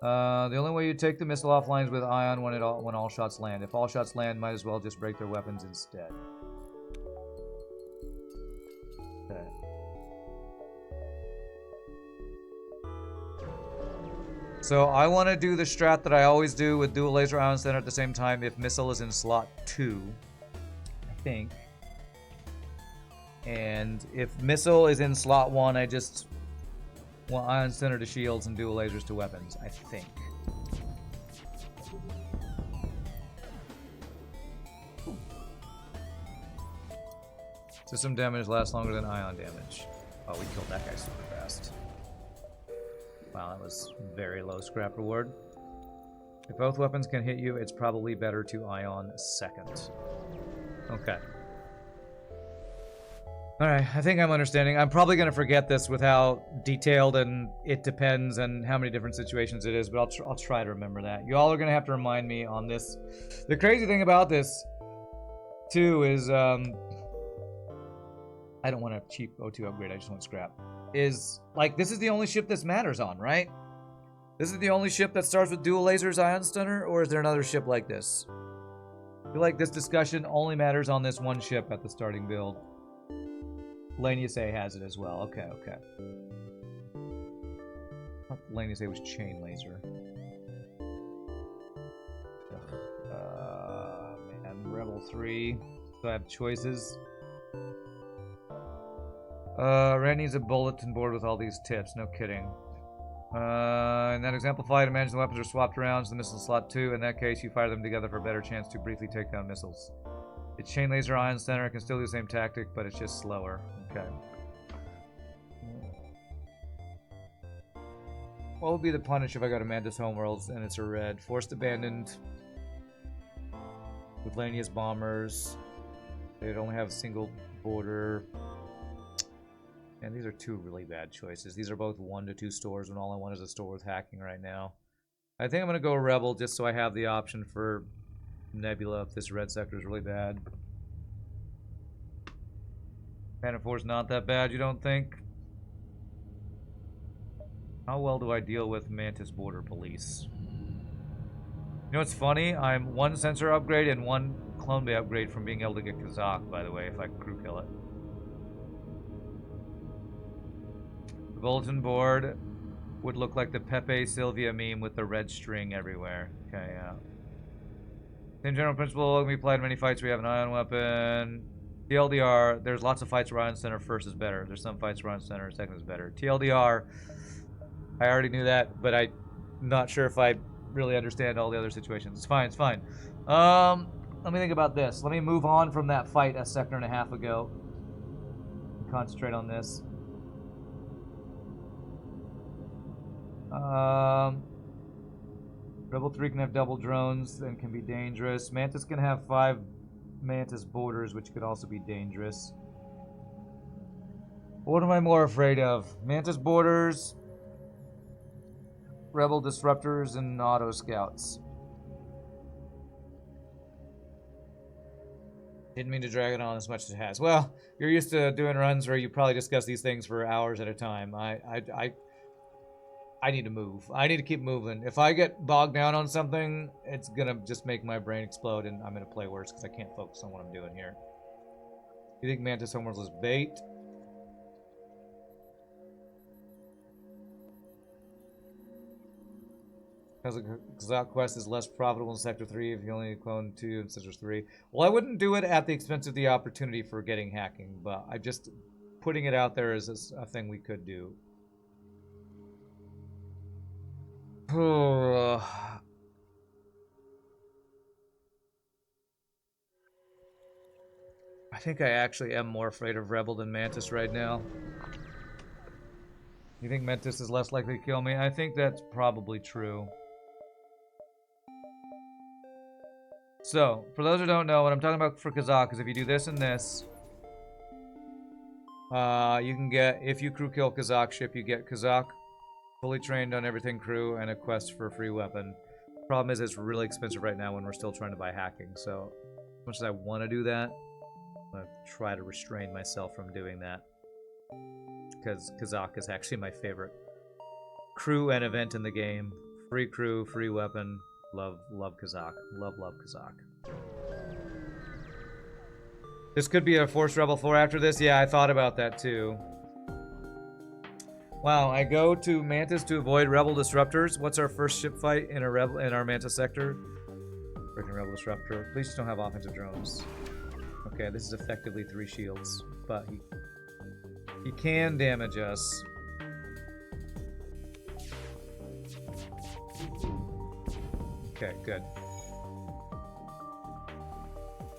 The only way you take the missile offline is with ion when all shots land. If all shots land, might as well just break their weapons instead. Okay. So I want to do the strat that I always do with dual laser ion center at the same time if missile is in slot 2, I think. And if missile is in slot 1, I just want ion center to shields and dual lasers to weapons, I think. System damage lasts longer than ion damage. Oh, we killed that guy super fast. Wow, that was very low scrap reward. If both weapons can hit you, it's probably better to ion second. Okay. Alright, I think I'm understanding. I'm probably going to forget this with how detailed and it depends and how many different situations it is, but I'll try to remember that. You all are going to have to remind me on this. The crazy thing about this, too, is I don't want a cheap O2 upgrade, I just want scrap. Is, like, this is the only ship this matters on, right? This is the only ship that starts with dual lasers, ion stunner, or is there another ship like this? I feel like this discussion only matters on this one ship at the starting build. Lanius A has it as well. Okay, okay. I thought Lanius A was chain laser. Man, Rebel 3. So I have choices. Rand needs a bulletin board with all these tips. No kidding. In that exemplified, imagine the weapons are swapped around to the missile slot 2. In that case, you fire them together for a better chance to briefly take down missiles. It's chain laser ion center. It can still do the same tactic, but it's just slower. Okay. What would be the punish if I got a Mantis Homeworlds and it's a red? Forced abandoned. With Lanius bombers. They'd only have a single border. And these are two really bad choices. These are both 1 to 2 stores when all I want is a store with hacking right now. I think I'm going to go Rebel just so I have the option for Nebula if this red sector is really bad. Phantom 4 is not that bad, you don't think? How well do I deal with Mantis Border Police? You know what's funny? I'm 1 sensor upgrade and 1 clone bay upgrade from being able to get Kazakh, by the way, if I crew kill it. The bulletin board would look like the Pepe Sylvia meme with the red string everywhere. Okay, yeah. Same general principle can be applied in many fights where you have an ion weapon. TLDR, there's lots of fights where ion center first is better. There's some fights where ion center second is better. TLDR, I already knew that, but I'm not sure if I really understand all the other situations. It's fine, it's fine. Let me think about this. Let me move on from that fight a second and a half ago. Concentrate on this. Rebel 3 can have double drones and can be dangerous. Mantis can have 5 Mantis borders, which could also be dangerous. What am I more afraid of? Mantis borders, Rebel disruptors, and auto scouts. Didn't mean to drag it on as much as it has. Well, you're used to doing runs where you probably discuss these things for hours at a time. I need to move. I need to keep moving. If I get bogged down on something, it's gonna just make my brain explode and I'm gonna play worse because I can't focus on what I'm doing here. You think Mantis Homeworlds is bait? Because Kazakh Quest is less profitable in Sector 3 if you only clone 2 in Sector 3. Well, I wouldn't do it at the expense of the opportunity for getting hacking, but I'm just putting it out there as a thing we could do. I think I actually am more afraid of Rebel than Mantis right now. You think Mantis is less likely to kill me? I think that's probably true. So, for those who don't know, what I'm talking about for Kazakh is if you do this and this, you can get, if you crew kill Kazakh ship, you get Kazakh fully trained on everything crew and a quest for a free weapon. Problem is it's really expensive right now when we're still trying to buy hacking, so as much as I want to do that, I'm going to try to restrain myself from doing that. Because Kazakh is actually my favorite crew and event in the game. Free crew, free weapon. Love Kazakh. Love Kazakh. This could be a Force Rebel 4 after this. Yeah, I thought about that too. Wow, I go to Mantis to avoid Rebel disruptors. What's our first ship fight in our Mantis sector? Freaking Rebel disruptor. Please just don't have offensive drones. Okay, this is effectively 3 shields, but he can damage us. Okay, good.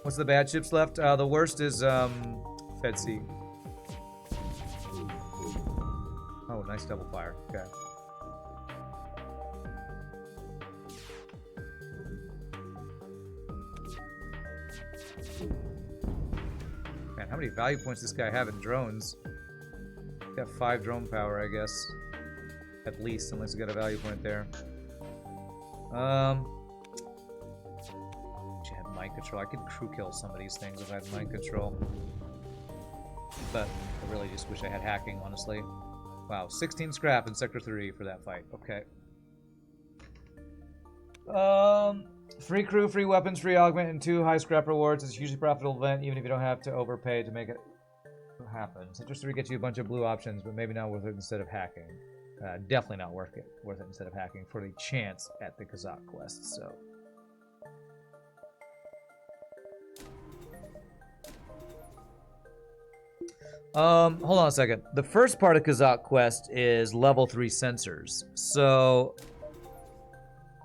What's the bad ships left? The worst is Fed C. Oh, nice double fire. Okay. Man, how many value points does this guy have in drones? Got 5 drone power, I guess. At least, unless you got a value point there. Should have mind control. I could crew kill some of these things if I had mind control. But I really just wish I had hacking, honestly. Wow, 16 scrap in Sector 3 for that fight. Okay. Free crew, free weapons, free augment, and 2 high scrap rewards. It's a hugely profitable event, even if you don't have to overpay to make it happen. Sector 3 gets you a bunch of blue options, but maybe not worth it instead of hacking. Definitely not worth it instead of hacking for the chance at the Kazakh quest, so. Hold on a second. The first part of Kazakh quest is level 3 sensors. So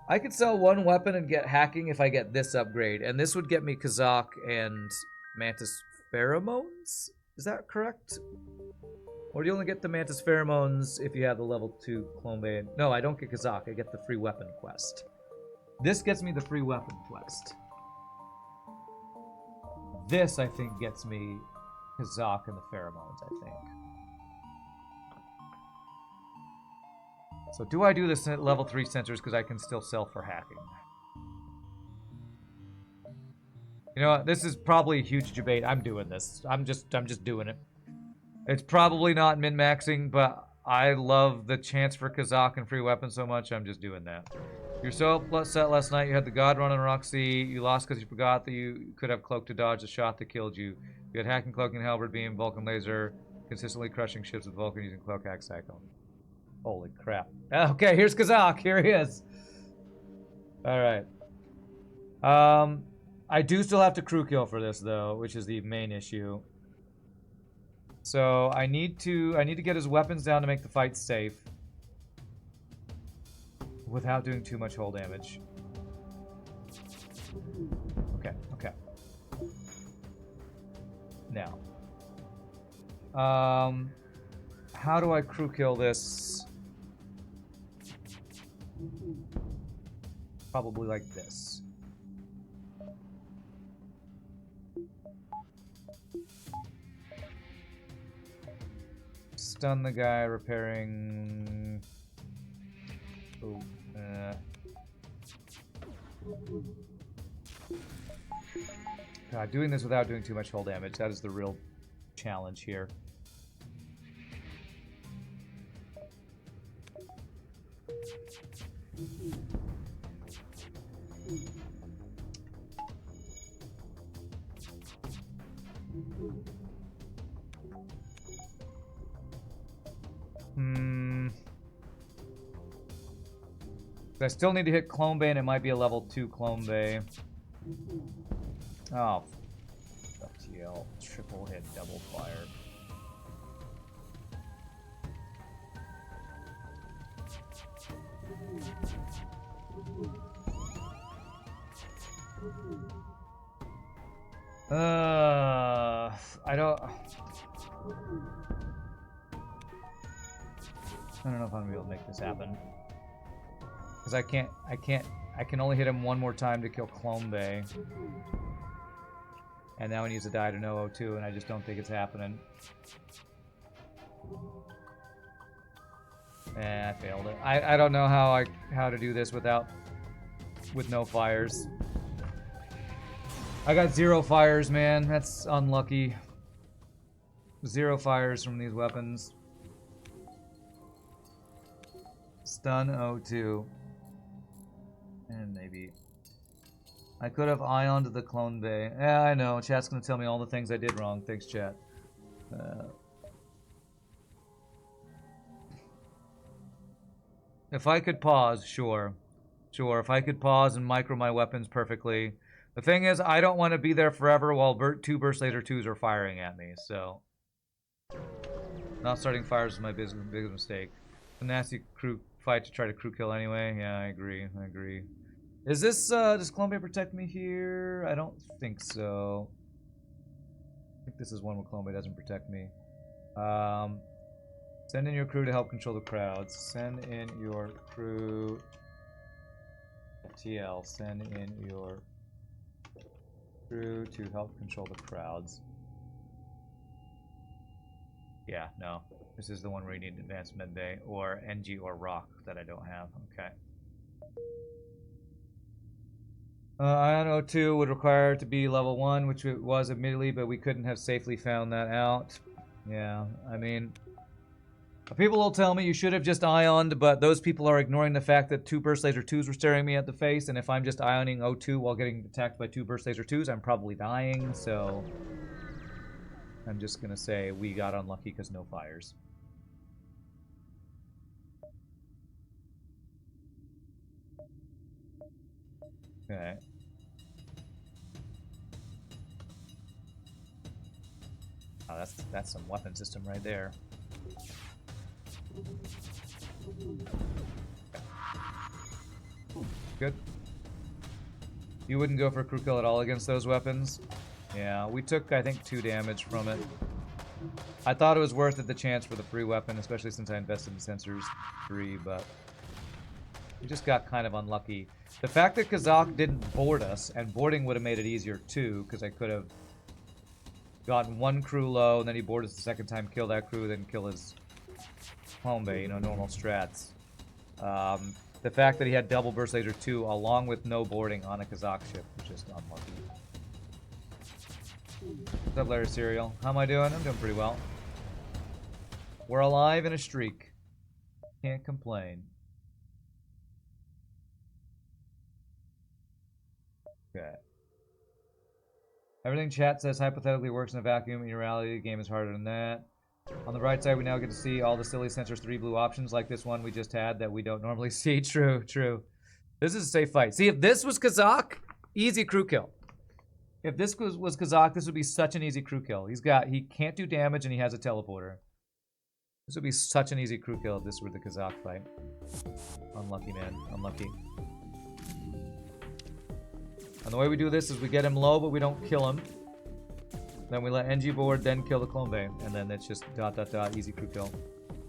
I could sell 1 weapon and get hacking if I get this upgrade, and this would get me Kazakh and Mantis pheromones? Is that correct? Or do you only get the Mantis pheromones if you have the level 2 clone bane? No, I don't get Kazakh. I get the free weapon quest. This gets me the free weapon quest. This, I think, gets me Kazakh and the pheromones, I think. So do I do this at level 3 sensors because I can still sell for hacking? You know what? This is probably a huge debate. I'm doing this. I'm just doing it. It's probably not min-maxing, but I love the chance for Kazakh and free weapons so much, I'm just doing that. You're so upset last night. You had the God run on Roxy. You lost because you forgot that you could have cloak to dodge the shot that killed you. You had hacking, cloaking, halberd beam, Vulcan laser, consistently crushing ships with Vulcan using cloak hack cycle. Holy crap. Okay, here's Kazakh. Here he is. Alright. I do still have to crew kill for this, though, which is the main issue. So I need to get his weapons down to make the fight safe without doing too much hull damage. Okay, okay. Now, how do I crew kill this? Probably like this. Stun the guy repairing. Oh, God, doing this without doing too much hull damage, that is the real challenge here. I still need to hit Clone Bay, and it might be a level 2 Clone Bay. Oh, FTL, triple hit, double fire. I don't know if I'm gonna be able to make this happen. Because I can only hit him one more time to kill Clone Bay. And now he needs to die to no O2, and I just don't think it's happening. I failed it. I don't know how to do this with no fires. I got 0 fires, man. That's unlucky. 0 fires from these weapons. Stun O2. And maybe I could have ioned the Clone Bay. Yeah, I know. Chat's gonna tell me all the things I did wrong. Thanks, chat. If I could pause, sure. Sure, if I could pause and micro my weapons perfectly. The thing is, I don't want to be there forever while 2 Burst Laser 2s are firing at me, so. Not starting fires is my biggest mistake. A nasty crew fight to try to crew kill anyway. Yeah, I agree. I agree. Is this, does Clone Bay protect me here? I don't think so. I think this is one where Clone Bay doesn't protect me. Send in your crew to help control the crowds. Send in your crew. FTL, send in your True, to help control the crowds. Yeah, no. This is the one where you need advanced med bay or NG or rock that I don't have. Okay. Ion O2 would require to be level 1, which it was admittedly, but we couldn't have safely found that out. Yeah, I mean, people will tell me you should have just ioned, but those people are ignoring the fact that 2 burst laser 2s were staring me at the face, and if I'm just ioning O2 while getting attacked by 2 burst laser 2s, I'm probably dying, so I'm just gonna say we got unlucky because no fires. Okay. Oh, that's some weapon system right there. Good. You wouldn't go for crew kill at all against those weapons? Yeah, we took, I think, 2 damage from it. I thought it was worth it, the chance for the free weapon, especially since I invested in sensors 3, but we just got kind of unlucky. The fact that Kazakh didn't board us, and boarding would have made it easier too, because I could have gotten 1 crew low, and then he boarded us the second time, kill that crew, then kill his home bay, you know, normal strats. The fact that he had double burst laser 2 along with no boarding on a Kazakh ship was just unlucky. What's up, Larry Serial? How am I doing? I'm doing pretty well. We're alive in a streak. Can't complain. Okay. Everything chat says hypothetically works in a vacuum. In reality, the game is harder than that. On the right side, we now get to see all the silly Sensors 3 blue options like this one we just had that we don't normally see. True, true. This is a safe fight. See, if this was Kazakh, easy crew kill. If this was Kazakh, this would be such an easy crew kill. He can't do damage and he has a teleporter. This would be such an easy crew kill if this were the Kazakh fight. Unlucky, man. Unlucky. And the way we do this is we get him low, but we don't kill him. Then we let NG board, then kill the clone bay. And then it's just ... easy crew kill.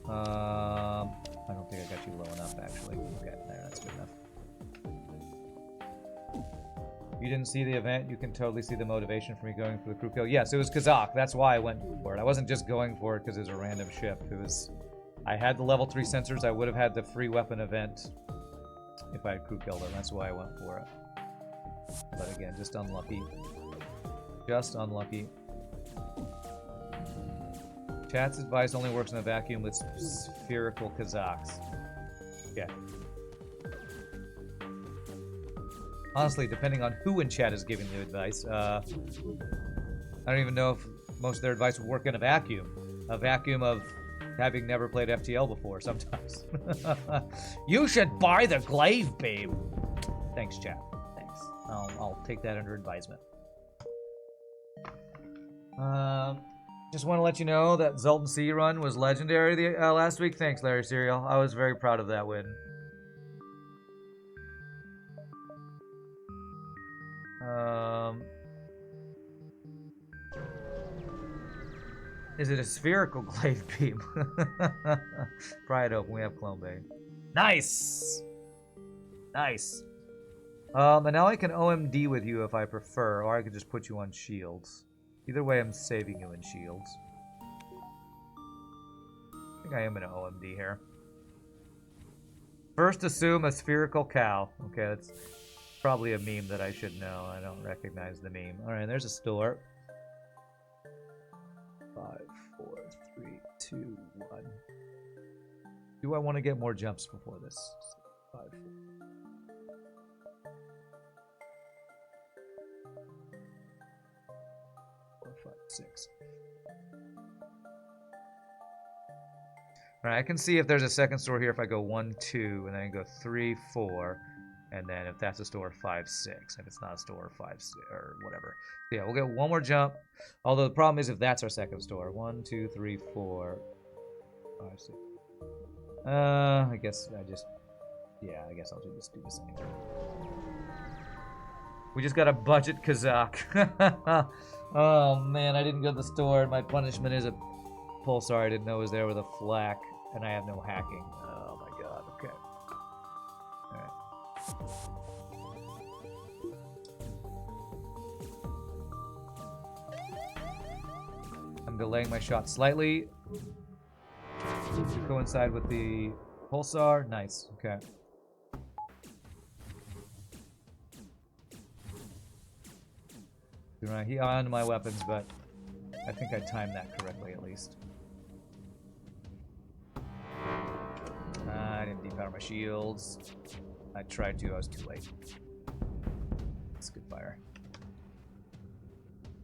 I don't think I got you low enough, actually. Okay, there, that's good enough. You didn't see the event, you can totally see the motivation for me going for the crew kill. Yes, it was Kazakh. That's why I went for it. I wasn't just going for it because it was a random ship. It was... I had the level 3 sensors. I would have had the free weapon event if I had crew killed him. That's why I went for it. But again, just unlucky. Just unlucky. Chat's advice only works in a vacuum with spherical Kazakhs. Yeah. Honestly, depending on who in chat is giving the advice, I don't even know if most of their advice would work in a vacuum. A vacuum of having never played FTL before, sometimes. You should buy the glaive, babe. Thanks, chat. Thanks. I'll take that under advisement. Just want to let you know that Zoltan C run was legendary the last week. Thanks, Larry Serial. I was very proud of that win. Is it a spherical glaive beam? Pry it open. We have Clone Bay. Nice! Nice. And now I can OMD with you if I prefer, or I could just put you on shields. Either way, I'm saving you in shields. I think I am gonna OMD here. First, assume a spherical cow. Okay, that's probably a meme that I should know. I don't recognize the meme. Alright, there's a store. 5, 4, 3, 2, 1. Do I want to get more jumps before this? 5, 4. 5, 6. Alright, I can see if there's a second store here if I go 1, 2, and then I go 3, 4, and then if that's a store, 5, 6. If it's not a store, 5, 6, or whatever. So yeah, we'll get one more jump. Although the problem is if that's our second store. 1, 2, 3, 4, 5, 6. I guess I just... Yeah, I guess I'll just do the same. We just got a budget Kazakh. Oh man, I didn't go to the store. My punishment is a pulsar I didn't know was there with a flak, and I have no hacking. Oh my god, okay. Alright. I'm delaying my shot slightly to coincide with the pulsar. Nice. Okay. He on my weapons, but I think I timed that correctly at least. I didn't depower my shields. I tried to, I was too late. That's good fire.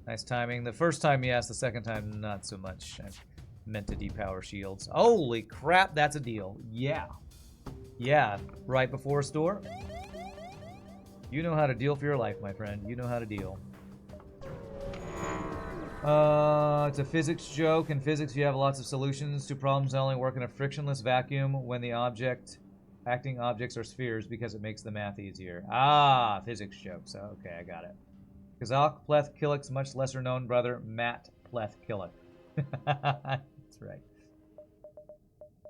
Nice timing. The first time, yes. The second time, not so much. I meant to depower shields. Holy crap, that's a deal. Yeah. Yeah, right before a store. You know how to deal for your life, my friend. You know how to deal. It's a physics joke. In physics, you have lots of solutions to problems that only work in a frictionless vacuum when the acting objects are spheres because it makes the math easier. Ah, physics jokes. Okay, I got it. Kazak Pleth Killick's much lesser known brother, Matt Pleth Killick. That's right.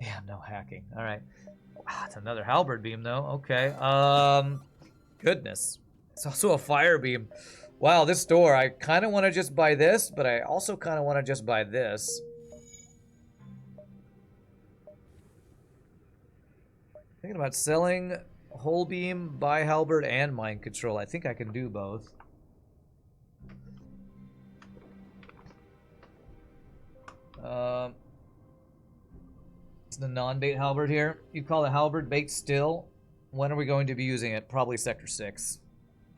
Yeah, no hacking. All right. Wow, it's another halberd beam, though. Okay. Goodness. It's also a fire beam. Wow, this door, I kind of want to just buy this, but I also kind of want to just buy this. Thinking about selling whole beam, buy halberd, and mind control. I think I can do both. It's the non-bait halberd here. You call it halberd bait still. When are we going to be using it? Probably Sector 6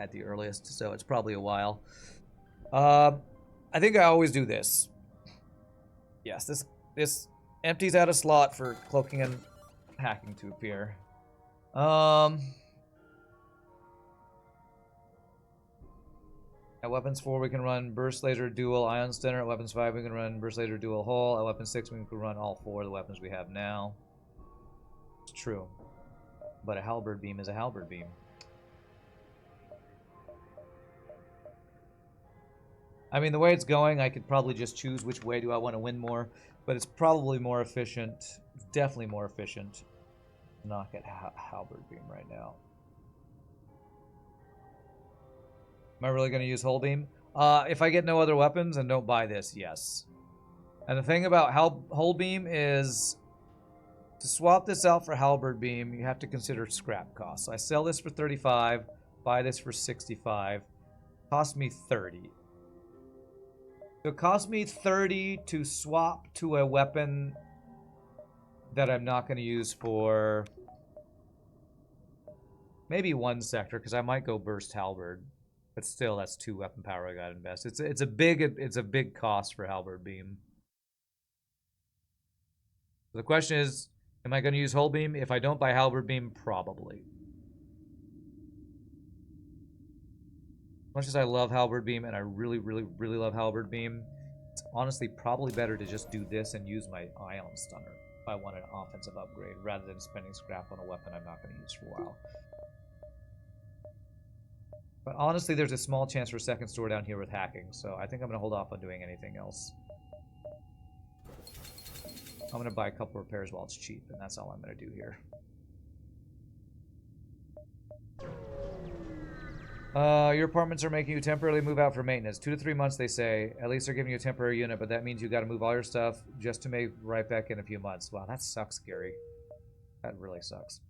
at the earliest, so it's probably a while. I think I always do this. Yes, this empties out a slot for cloaking and hacking to appear. At weapons 4 we can run burst laser dual ion stunner. At weapons 5 we can run burst laser dual hull. At weapons 6 we can run all 4 of the weapons we have now. It's true. But a halberd beam is a halberd beam. I mean, the way it's going, I could probably just choose which way do I want to win more, but it's probably more efficient. It's definitely more efficient to not get halberd beam right now. Am I really going to use whole beam? If I get no other weapons and don't buy this, yes. And the thing about whole beam is to swap this out for halberd beam, you have to consider scrap costs. So I sell this for 35, buy this for 65, cost me 30. So it cost me 30 to swap to a weapon that I'm not going to use for maybe one sector, because I might go burst halberd. But still, that's 2 weapon power I got to invest. It's a big cost for halberd beam. So the question is, am I going to use whole beam? If I don't buy halberd beam, probably. As much as I love halberd beam, and I really, really, really love halberd beam, it's honestly probably better to just do this and use my ion stunner if I want an offensive upgrade, rather than spending scrap on a weapon I'm not going to use for a while. But honestly, there's a small chance for a second store down here with hacking, so I think I'm going to hold off on doing anything else. I'm going to buy a couple repairs while it's cheap, and that's all I'm going to do here. Your apartments are making you temporarily move out for maintenance. 2 to 3 months, they say. At least they're giving you a temporary unit, but that means you got to move all your stuff just to make right back in a few months. Wow, that sucks, Gary. That really sucks.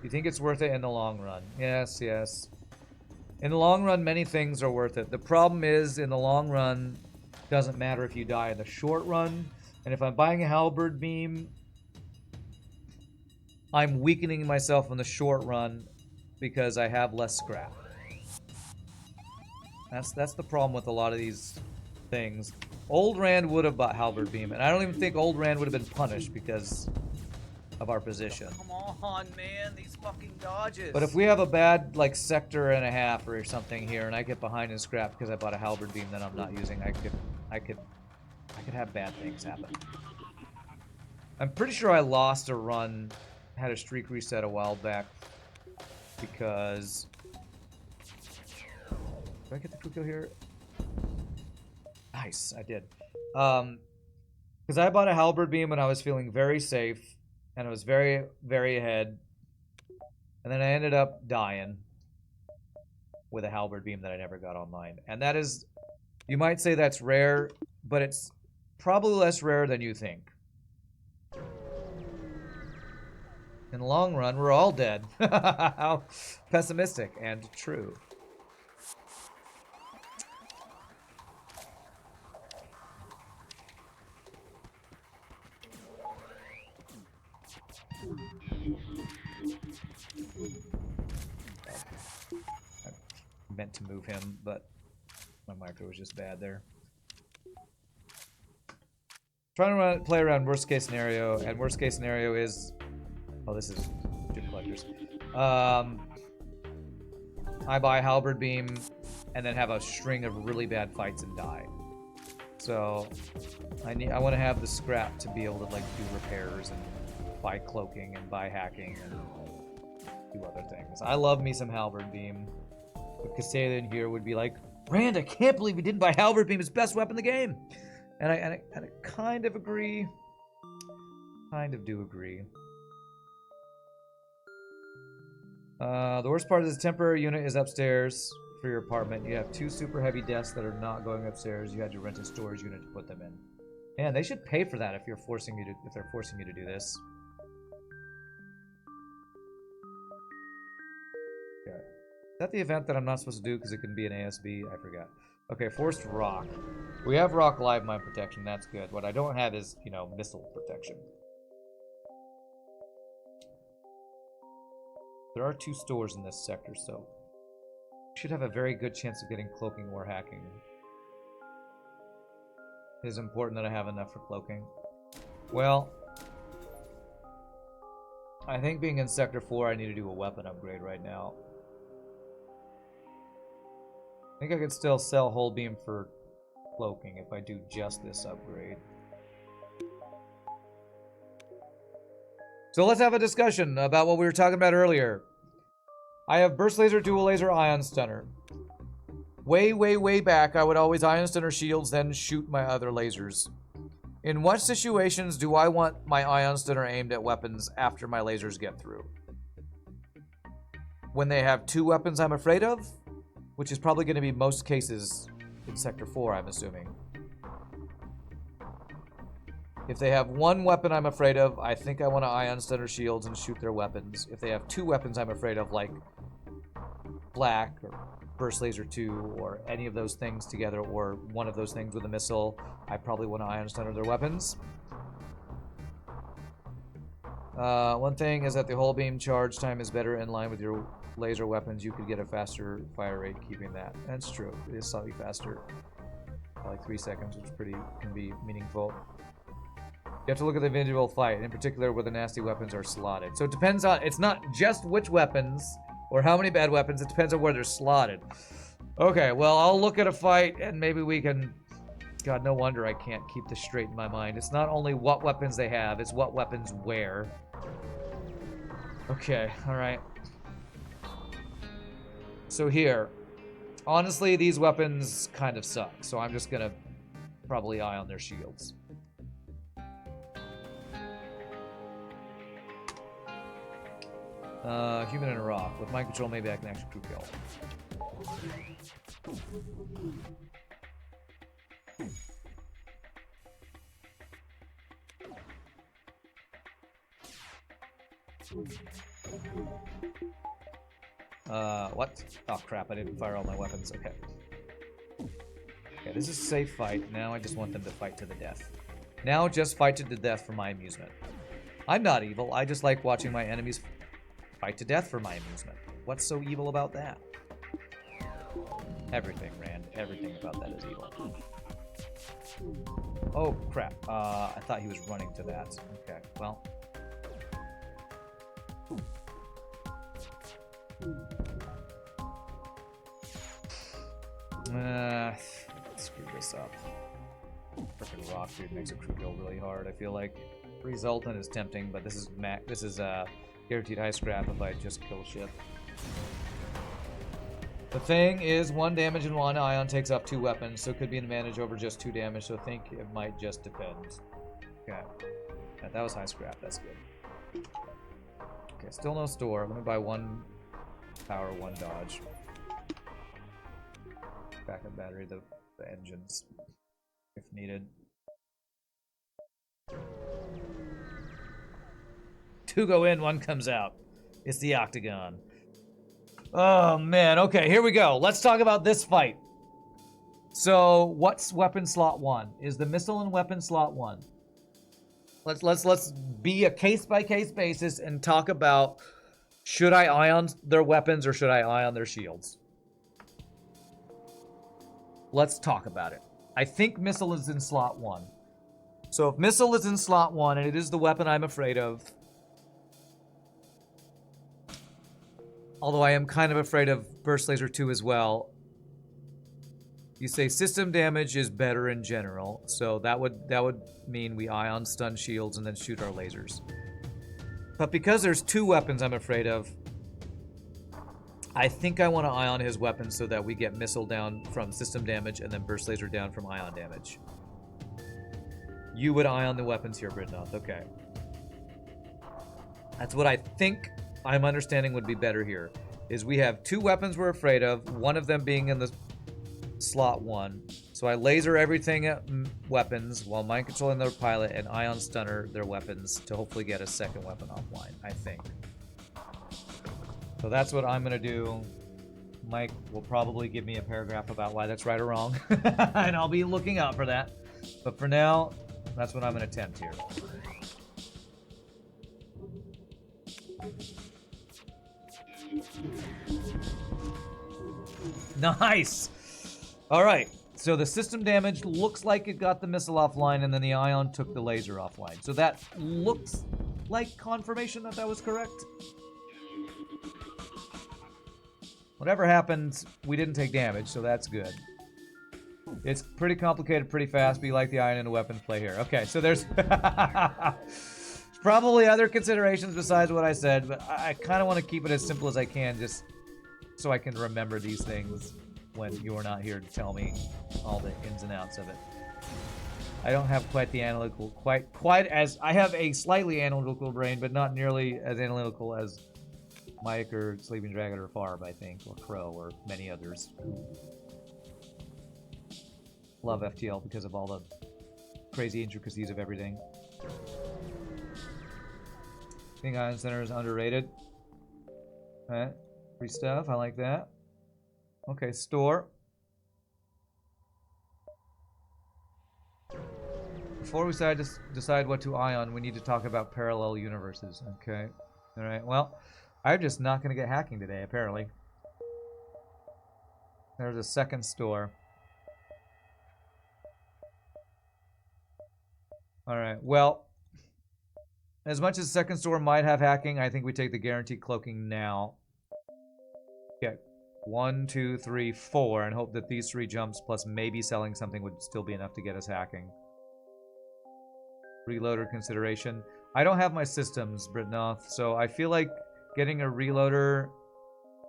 You think it's worth it in the long run? Yes, yes. In the long run, many things are worth it. The problem is, in the long run, it doesn't matter if you die. In the short run, and if I'm buying a halberd beam, I'm weakening myself in the short run because I have less scrap. That's the problem with a lot of these things. Old Rand would have bought halberd beam, and I don't even think Old Rand would have been punished because of our position. Come on, man, these fucking dodges. But if we have a bad, like, sector and a half or something here, and I get behind in scrap because I bought a halberd beam that I'm not using, I could have bad things happen. I'm pretty sure I lost a run, had a streak reset a while back, because... Did I get the quick kill here? Nice, I did. Because I bought a halberd beam when I was feeling very safe, and I was very, very ahead. And then I ended up dying with a halberd beam that I never got online. And that is You might say that's rare, but it's probably less rare than you think. In the long run, we're all dead. How pessimistic and true. I meant to move him, but my micro was just bad there. Trying to play around worst case scenario, and worst case scenario is... Oh, this is Jim Collectors. I buy Halberd Beam, and then have a string of really bad fights and die. So, I want to have the scrap to be able to like do repairs and buy cloaking and buy hacking and do other things. I love me some Halberd Beam. But Kasalia here would be like, Rand, I can't believe we didn't buy Halberd Beam. It's the best weapon in the game. And I kind of agree. Kind of do agree. The worst part is the temporary unit is upstairs for your apartment. You have 2 super heavy desks that are not going upstairs. You had to rent a storage unit to put them in. Man, they should pay for that if they're forcing you to do this. Okay. Is that the event that I'm not supposed to do because it can be an ASB? I forgot. Okay, forced rock. We have rock live mine protection. That's good. What I don't have is, you know, missile protection. There are 2 stores in this sector, so should have a very good chance of getting cloaking or hacking. It is important that I have enough for cloaking. Well, I think being in Sector 4, I need to do a weapon upgrade right now. I think I could still sell Whole Beam for cloaking if I do just this upgrade. So let's have a discussion about what we were talking about earlier. I have Burst Laser, Dual Laser, Ion Stunner. Way back, I would always Ion Stunner shields, then shoot my other lasers. In what situations do I want my Ion Stunner aimed at weapons after my lasers get through? When they have 2 weapons I'm afraid of, which is probably going to be most cases in Sector 4, I'm assuming. If they have 1 weapon I'm afraid of, I think I want to Ion Stunner shields and shoot their weapons. If they have 2 weapons I'm afraid of, like Black or Burst Laser 2 or any of those things together, or one of those things with a missile, I probably want to Ion Stunner their weapons. One thing is that the Whole Beam charge time is better in line with your laser weapons. You could get a faster fire rate keeping that. That's true. It is slightly faster. Like 3 seconds, which can be meaningful. You have to look at the individual fight, in particular where the nasty weapons are slotted. So it depends on, it's not just which weapons or how many bad weapons, it depends on where they're slotted. Okay, well, I'll look at a fight and maybe we can, God, no wonder I can't keep this straight in my mind. It's not only what weapons they have, it's what weapons where. Okay, alright. So here, honestly, these weapons kind of suck, so I'm just gonna probably eye on their shields. Human and a rock. With mind control, maybe I can actually crew kill. What? Oh crap, I didn't fire all my weapons. Okay. Okay, this is a safe fight. Now I just want them to fight to the death. Now just fight to the death for my amusement. I'm not evil, I just like watching my enemies fight to death for my amusement. What's so evil about that? Everything, Rand. Everything about that is evil. Oh, crap. I thought he was running to that. Okay, well. Screw this up. Frickin' rock, dude, makes a crew kill really hard. I feel like Resultant is tempting, but this is guaranteed high scrap if I just kill shit. The thing is, 1 damage and 1 ion takes up 2 weapons, so it could be an advantage over just 2 damage, so I think it might just depend. Okay. Yeah, that was high scrap, that's good. Okay, still no store. Let me buy 1 power, 1 dodge. backup battery, the engines, if needed. 2 go in, 1 comes out. It's the octagon. Oh, man. Okay, here we go. Let's talk about this fight. So, what's weapon slot 1? Is the missile in weapon slot 1? Let's be a case-by-case basis and talk about, should I ion their weapons or should I ion their shields? Let's talk about it. I think missile is in slot 1. So if missile is in slot 1 and it is the weapon I'm afraid of, although I am kind of afraid of Burst Laser 2 as well. You say system damage is better in general, so that would mean we ion stun shields and then shoot our lasers. But because there's 2 weapons I'm afraid of, I think I want to ion his weapon so that we get missile down from system damage and then burst laser down from ion damage. You would ion the weapons here, Britnoth. Okay. That's what I think I'm understanding would be better here. Is we have 2 weapons we're afraid of, one of them being in the slot 1. So I laser everything at weapons while mind controlling their pilot and ion stunner their weapons to hopefully get a second weapon offline, I think. So that's what I'm going to do. Mike will probably give me a paragraph about why that's right or wrong. And I'll be looking out for that. But for now, that's what I'm going to attempt here. Nice! Alright, so the system damage looks like it got the missile offline and then the ion took the laser offline. So that looks like confirmation that that was correct. Whatever happened, we didn't take damage, so that's good. It's pretty complicated, pretty fast, but you like the ion and weapons play here. Okay, so there's probably other considerations besides what I said, but I kind of want to keep it as simple as I can, just so I can remember these things when you're not here to tell me all the ins and outs of it. I don't have quite the analytical, quite as, I have a slightly analytical brain, but not nearly as analytical as Mike or Sleeping Dragon or Farb, I think, or Crow, or many others. Love FTL because of all the crazy intricacies of everything. I think Ion Center is underrated. Alright, free stuff, I like that. Okay, store. Before we decide what to ion, we need to talk about parallel universes. Okay, alright, well, I'm just not going to get hacking today, apparently. There's a second store. Alright, well, as much as second store might have hacking, I think we take the guaranteed cloaking now. Get 1, 2, 3, 4, and hope that these 3 jumps plus maybe selling something would still be enough to get us hacking. Reloader consideration. I don't have my systems, Britnoth, so I feel like getting a reloader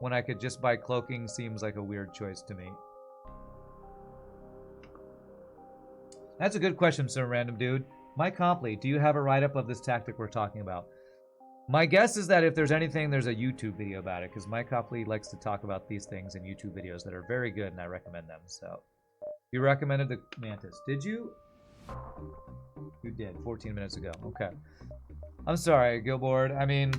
when I could just buy cloaking seems like a weird choice to me. That's a good question, Sir Random Dude. Mike Copley, do you have a write-up of this tactic we're talking about? My guess is that if there's anything, there's a YouTube video about it, because Mike Copley likes to talk about these things in YouTube videos that are very good, and I recommend them. So, you recommended the Mantis. Did you? You did, 14 minutes ago. Okay. I'm sorry, Gilboard. I mean,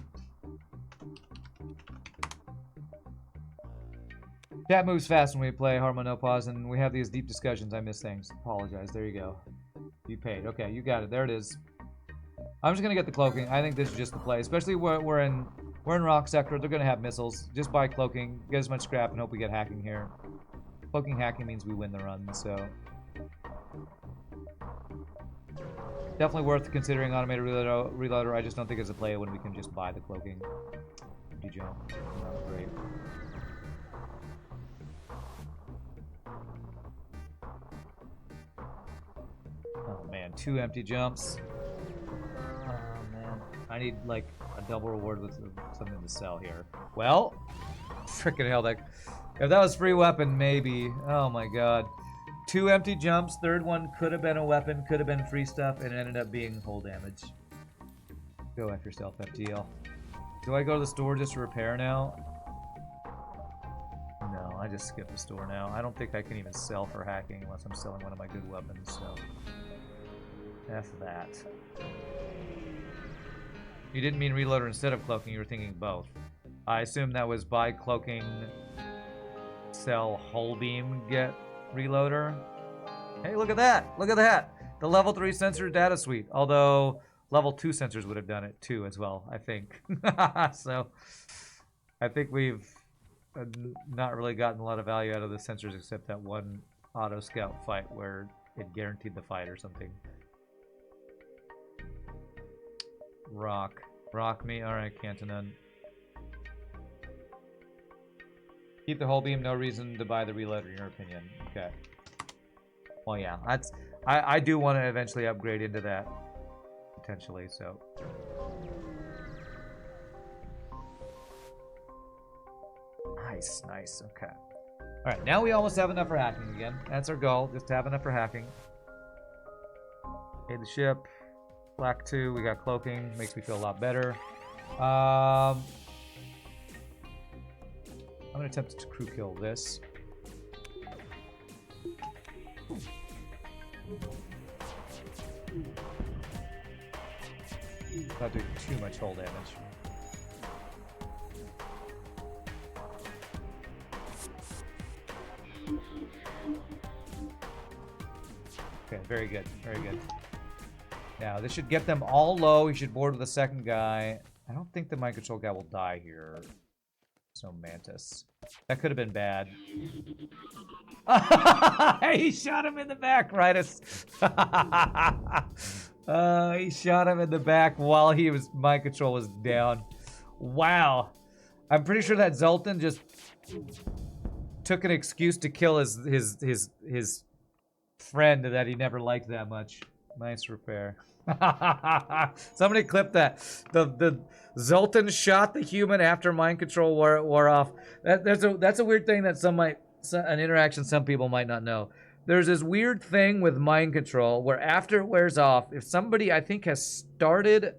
chat moves fast when we play Hard Mode No Pause, and we have these deep discussions. I miss things. Apologize. There you go. You paid. Okay, you got it. There it is. I'm just gonna get the cloaking. I think this is just the play, especially we're in rock sector. They're gonna have missiles. Just buy cloaking, get as much scrap, and hope we get hacking here. Cloaking hacking means we win the run, so definitely worth considering automated reloader. I just don't think it's a play when we can just buy the cloaking. Empty jump. Not great. Oh man, 2 empty jumps. Oh man, I need like a double reward with something to sell here. Well, freaking hell, that if that was free weapon, maybe. Oh my god, 2 empty jumps. Third one could have been a weapon, could have been free stuff, and it ended up being hull damage. Go F yourself, FTL. Do I go to the store just to repair now? No, I just skip the store now. I don't think I can even sell for hacking unless I'm selling one of my good weapons, so... F that. You didn't mean reloader instead of cloaking, you were thinking both. I assume that was buy cloaking, sell whole beam, get reloader. Hey, look at that! Look at that! The level 3 sensor data suite. Although, level 2 sensors would have done it too as well, I think. So, I think we've not really gotten a lot of value out of the sensors except that one auto scout fight where it guaranteed the fight or something. Rock. Rock me. Alright, Cantonin. Keep the whole beam, no reason to buy the reloader in your opinion. Okay. Well, yeah, that's... I do want to eventually upgrade into that. Potentially, so... Nice, nice, okay. Alright, now we almost have enough for hacking again. That's our goal, just to have enough for hacking. Okay, the ship. Black 2, we got cloaking, makes me feel a lot better. I'm gonna attempt to crew kill this. Not doing too much hull damage. Okay, very good, very good. Now, this should get them all low. He should board with the second guy. I don't think the mind control guy will die here. So, Mantis. That could have been bad. He shot him in the back, Ritus. He shot him in the back while mind control was down. Wow. I'm pretty sure that Zoltan just took an excuse to kill his friend that he never liked that much. Nice repair. Somebody clip that. The Zoltan shot the human after mind control wore off. That's a weird thing that an interaction some people might not know. There's this weird thing with mind control where after it wears off, if somebody I think has started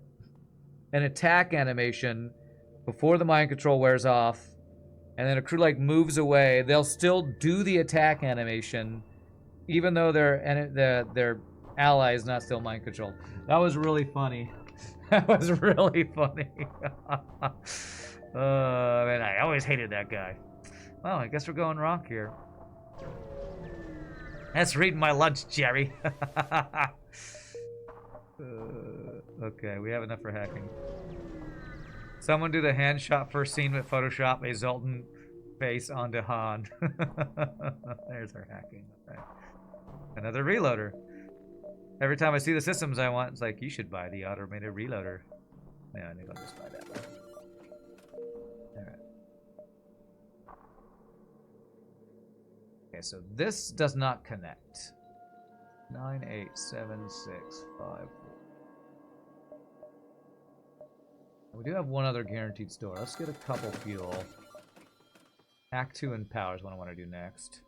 an attack animation before the mind control wears off, and then a crew like moves away, they'll still do the attack animation, even though their ally is not still mind controlled. That was really funny. That was really funny. Man, I always hated that guy. Well, I guess we're going rock here. That's reading my lunch, Jerry. Okay, we have enough for hacking. Someone do the hand shot first scene with Photoshop a Zoltan face onto Han. There's our hacking. Okay. Another reloader. Every time I see the systems I want, it's like, you should buy the automated reloader. Yeah, I think I'll just buy that one. Alright. Okay, so this does not connect. 9, 8, 7, 6, 5, 4. We do have one other guaranteed store. Let's get a couple fuel. Act 2 and power is what I want to do next.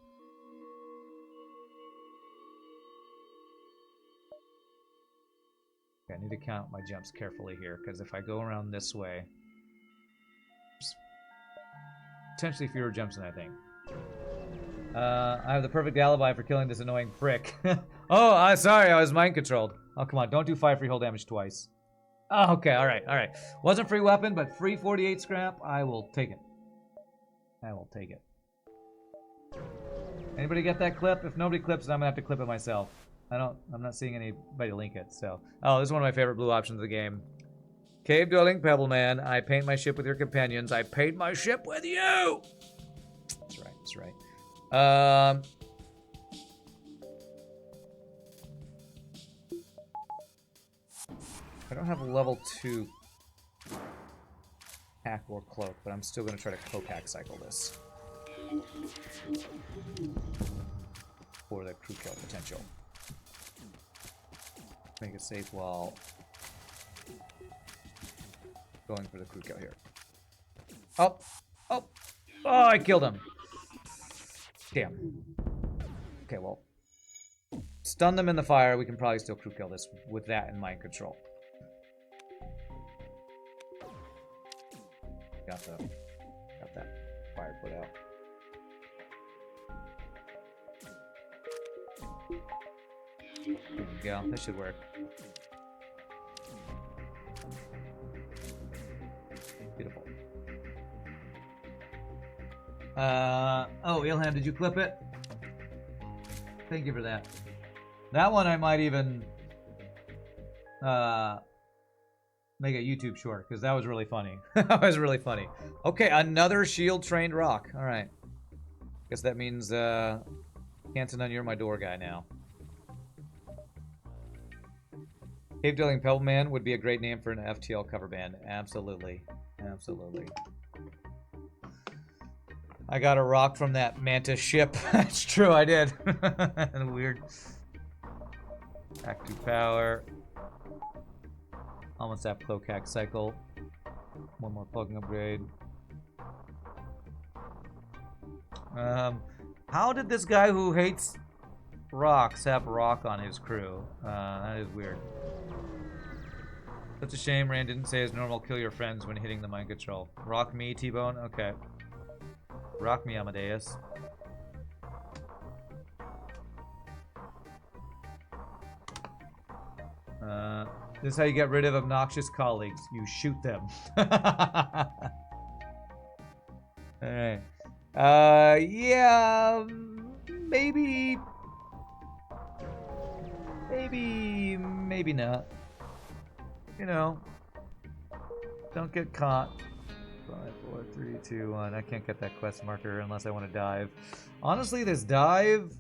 Okay, I need to count my jumps carefully here, because if I go around this way, there's potentially fewer jumps than I think. I have the perfect alibi for killing this annoying prick. Oh, sorry, I was mind controlled. Oh, come on, don't do 5 free hull damage twice. Oh, okay, alright, alright. Wasn't free weapon, but free 48 scrap, I will take it. I will take it. Anybody get that clip? If nobody clips it, I'm gonna have to clip it myself. I'm not seeing anybody link it, so. Oh, this is one of my favorite blue options of the game. Cave dwelling pebble man, I paint my ship with your companions. I paint my ship with you! That's right, that's right. I don't have a level 2 hack or cloak, but I'm still gonna try to cloak hack cycle this. For the crew kill potential. Make it safe while going for the crew kill here. Oh! Oh! Oh, I killed him! Damn. Okay, well. Stun them in the fire. We can probably still crew kill this with that in mind control. Got that fire put out. There we go. That should work. Beautiful. Oh, Ilham, did you clip it? Thank you for that. That one I might even make a YouTube short, because that was really funny. That was really funny. Okay, another shield trained rock. Alright. Guess that means Canton, you're my door guy now. Cave Dwelling Pebble Man would be a great name for an FTL cover band. Absolutely. Absolutely. I got a rock from that Mantis ship. That's true, I did. Weird. Active power. Almost have Cloacac cycle. One more plugging upgrade. How did this guy who hates rocks have rock on his crew? That is weird. Such a shame Rand didn't say his normal kill your friends when hitting the mind control. Rock me, T-Bone? Okay. Rock me, Amadeus. This is how you get rid of obnoxious colleagues. You shoot them. Alright. Yeah, maybe not. You know, don't get caught. 5, 4, 3, 2, 1. I can't get that quest marker unless I want to dive. Honestly, this dive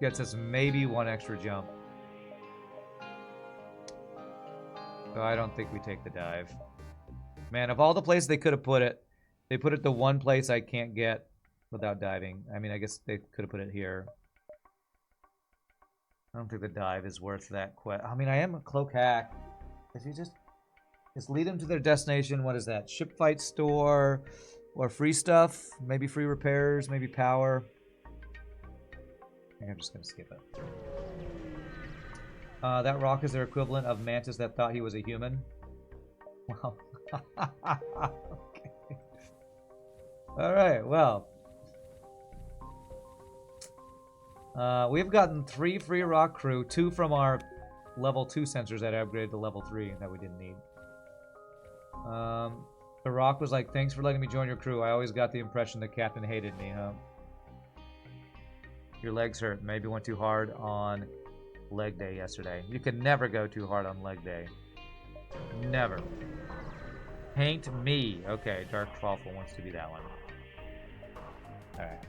gets us maybe one extra jump. So I don't think we take the dive. Man, of all the places they could have put it, they put it the one place I can't get without diving. I mean, I guess they could have put it here. I don't think the dive is worth that quest. I mean, I am a cloak hack. If you just lead them to their destination. What is that? Ship fight store or free stuff? Maybe free repairs, maybe power. I think I'm just gonna skip it. That rock is their equivalent of Mantis that thought he was a human. Wow. Okay. Alright, well. We've gotten 3 free rock crew, 2 from our level 2 sensors that I upgraded to level 3 that we didn't need. The rock was like, thanks for letting me join your crew. I always got the impression the captain hated me, huh? Your legs hurt. Maybe went too hard on leg day yesterday. You can never go too hard on leg day. Never. Paint me. Okay, Dark Fawful wants to be that one. Alright,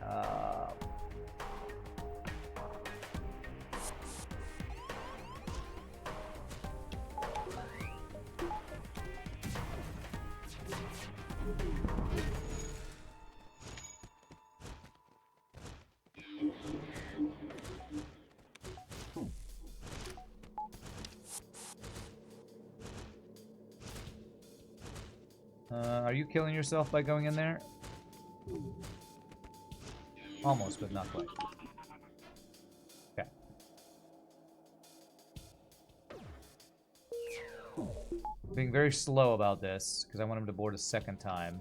are you killing yourself by going in there? Almost, but not quite. Okay. Being very slow about this, because I want him to board a second time.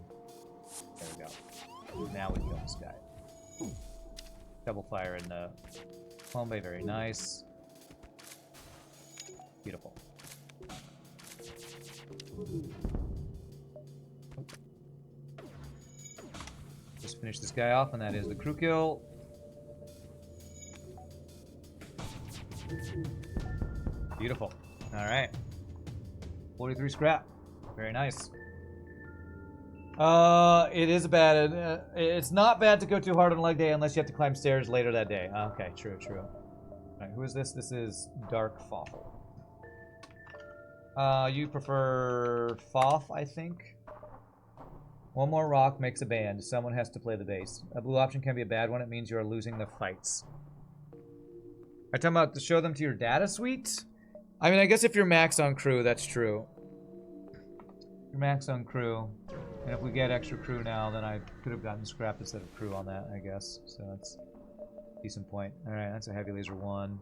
There we go. Now we kill this guy. Double fire in the Clone Bay, very nice. Beautiful. Just finish this guy off, and that is the crew kill. Beautiful. Alright. 43 scrap. Very nice. It is bad. It's not bad to go too hard on leg day unless you have to climb stairs later that day. Okay, true, true. Alright, who is this? This is Dark Fawful. You prefer Foff, I think? One more rock makes a band. Someone has to play the bass. A blue option can be a bad one. It means you are losing the fights. Are you talking about to show them to your data suite? I mean, I guess if you're max on crew, that's true. You're max on crew. And if we get extra crew now, then I could have gotten scrap instead of crew on that, I guess. So that's a decent point. Alright, that's a heavy laser 1.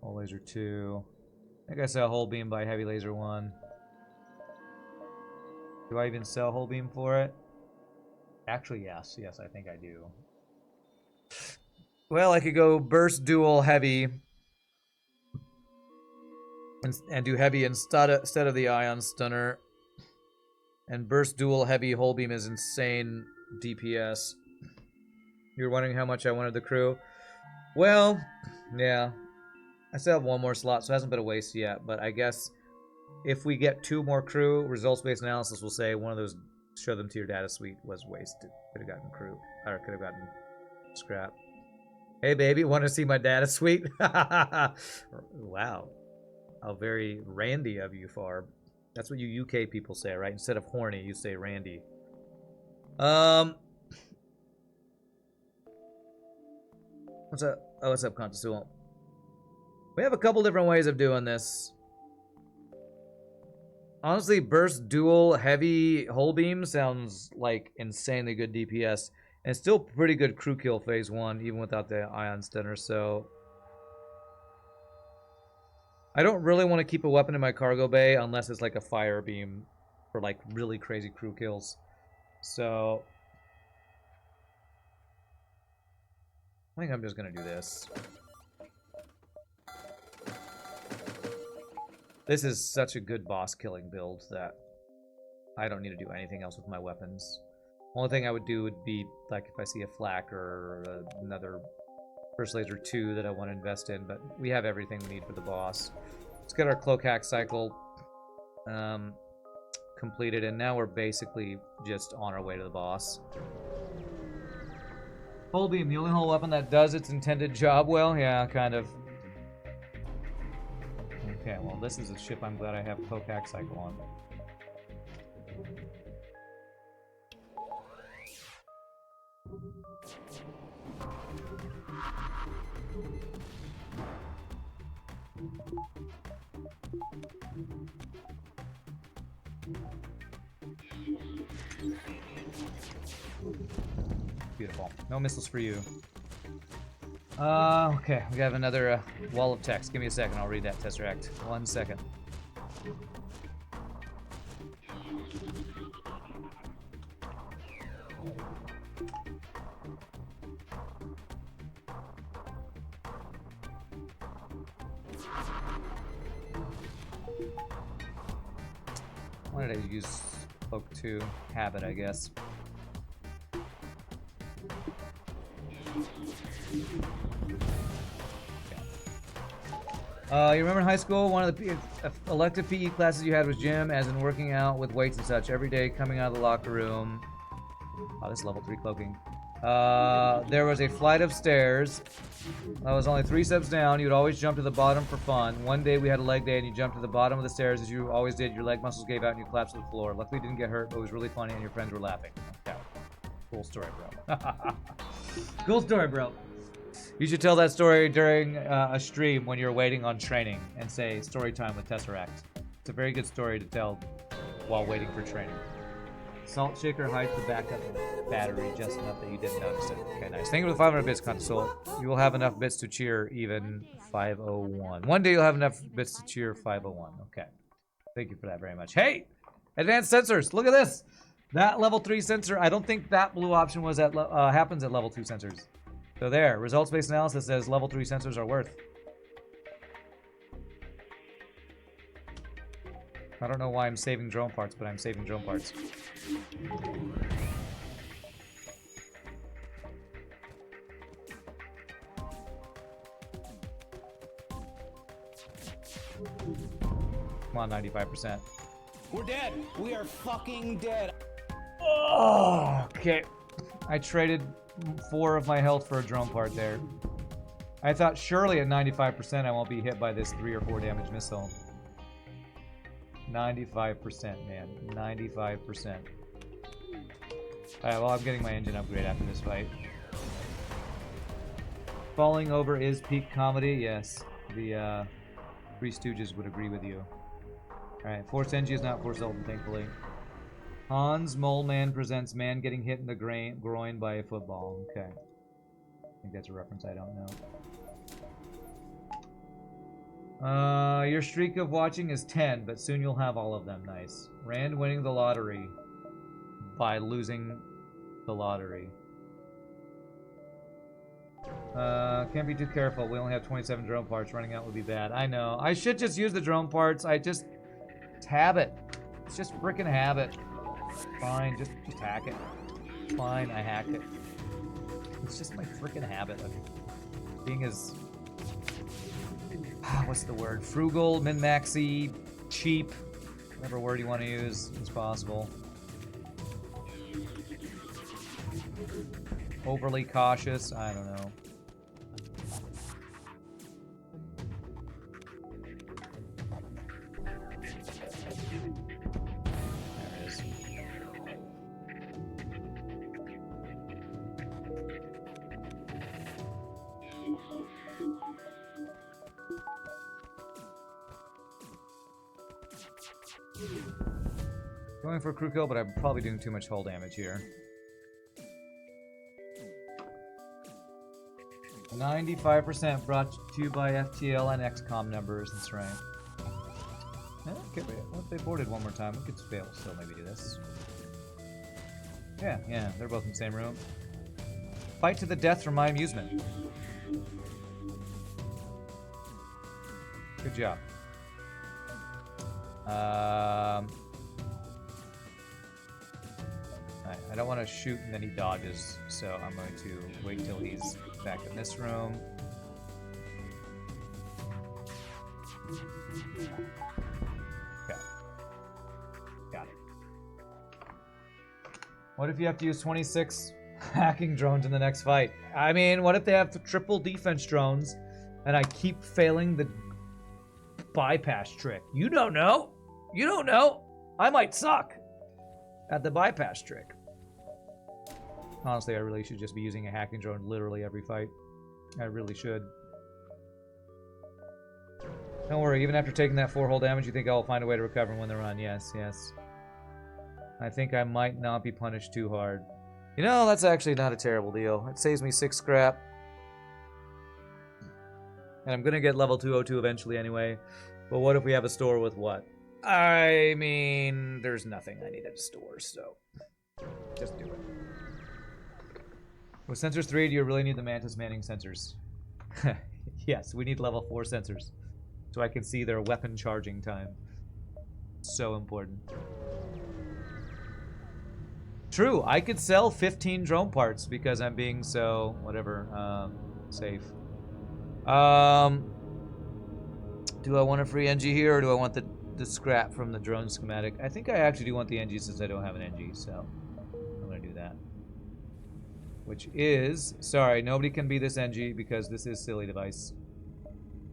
Hull laser 2. I think I sell hull beam by heavy laser 1. Do I even sell hull beam for it? Actually, yes. Yes, I think I do. Well, I could go burst dual heavy and do heavy instead of the ion stunner. And burst dual heavy hull beam is insane DPS. You're wondering how much I wanted the crew? Well, yeah. I still have one more slot, so it hasn't been a waste yet. But I guess if we get 2 more crew, results-based analysis will say one of those show them to your data suite was wasted. Could have gotten crew, or could have gotten scrap. Hey, baby, want to see my data suite? Wow. How very randy of you, Farb. That's what you UK people say, right? Instead of horny, you say randy. What's up? Oh, what's up, Contosul? We have a couple different ways of doing this. Honestly, burst dual heavy hull beam sounds like insanely good DPS. And it's still pretty good crew kill phase 1, even without the ion stunner, so... I don't really want to keep a weapon in my cargo bay unless it's like a fire beam for like really crazy crew kills. So... I think I'm just going to do this. This is such a good boss killing build that I don't need to do anything else with my weapons. Only thing I would do would be like if I see a flak or another First Laser 2 that I want to invest in, but we have everything we need for the boss. Let's get our cloak hack cycle completed, and now we're basically just on our way to the boss. Hull beam, the only hull weapon that does its intended job well? Yeah, kind of. Okay, well, this is a ship I'm glad I have cloak hack cycle on. Beautiful. No missiles for you. Okay, we have another wall of text. Give me a second, I'll read that Tesseract. 1 second. Why did I use Cloak 2? Habit, I guess. You remember in high school, one of the elective PE classes you had was gym, as in working out with weights and such every day, coming out of the locker room. Oh, this is level 3 cloaking. There was a flight of stairs. I was only 3 steps down. You would always jump to the bottom for fun. One day we had a leg day and you jumped to the bottom of the stairs as you always did. Your leg muscles gave out and you collapsed to the floor. Luckily you didn't get hurt, but it was really funny and your friends were laughing. Okay. Cool story, bro. Cool story, bro. You should tell that story during a stream when you're waiting on training and say, story time with Tesseract. It's a very good story to tell while waiting for training. Salt shaker hides the backup battery just enough that you didn't notice it. Okay, nice. Thank you for the 500 bits, Console. You will have enough bits to cheer even 501. One day you'll have enough bits to cheer 501. Okay. Thank you for that very much. Hey! Advanced sensors. Look at this. That level 3 sensor, I don't think that blue option was at happens at level 2 sensors. So there, results-based analysis says level 3 sensors are worth. I don't know why I'm saving drone parts, but I'm saving drone parts. Come on, 95%. We're dead. We are fucking dead. Oh, okay. I traded 4 of my health for a drone part there. I thought surely at 95% I won't be hit by this 3 or 4 damage missile. 95%, man. 95%. Alright, well, I'm getting my engine upgrade after this fight. Falling over is peak comedy, yes. The Three Stooges would agree with you. Alright, Force NG is not Force Zoltan, thankfully. Hans Mole Man presents man getting hit in the groin by a football. Okay. I think that's a reference I don't know. Your streak of watching is 10, but soon you'll have all of them. Nice. Rand winning the lottery by losing the lottery. Can't be too careful. We only have 27 drone parts. Running out would be bad. I know. I should just use the drone parts. It's habit. It's just freaking habit. Fine, just hack it. Fine, I hack it. It's just my freaking habit of being as... what's the word? Frugal, min-maxy, cheap, whatever word you want to use as possible. Overly cautious, I don't know. There it is. Going for a crew kill, but I'm probably doing too much hull damage here. 95% brought to you by FTL and XCOM numbers. That's right. Okay, wait. What if they boarded one more time? We could fail, so maybe do this. Yeah, they're both in the same room. Fight to the death for my amusement. Good job. I don't want to shoot and then he dodges, so I'm going to wait till he's back in this room. Okay. Got it. What if you have to use 26 hacking drones in the next fight? I mean, what if they have triple defense drones and I keep failing the bypass trick? You don't know. You don't know. I might suck at the bypass trick. Honestly, I really should just be using a hacking drone literally every fight. I really should. Don't worry, even after taking that 4 hull damage, you think I'll find a way to recover when they're on? Yes, yes. I think I might not be punished too hard. You know, that's actually not a terrible deal. It saves me 6 scrap. And I'm gonna get level 202 eventually anyway. But what if we have a store with what? I mean, there's nothing I need at a store, so just do it. With sensors 3, do you really need the Mantis Manning sensors? Yes, we need level 4 sensors. So I can see their weapon charging time. So important. True, I could sell 15 drone parts because I'm being so, whatever, safe. Do I want a free NG here, or do I want the scrap from the drone schematic? I think I actually do want the NG since I don't have an NG, so I'm going to do that. Which is, sorry, nobody can be this NG because this is silly device.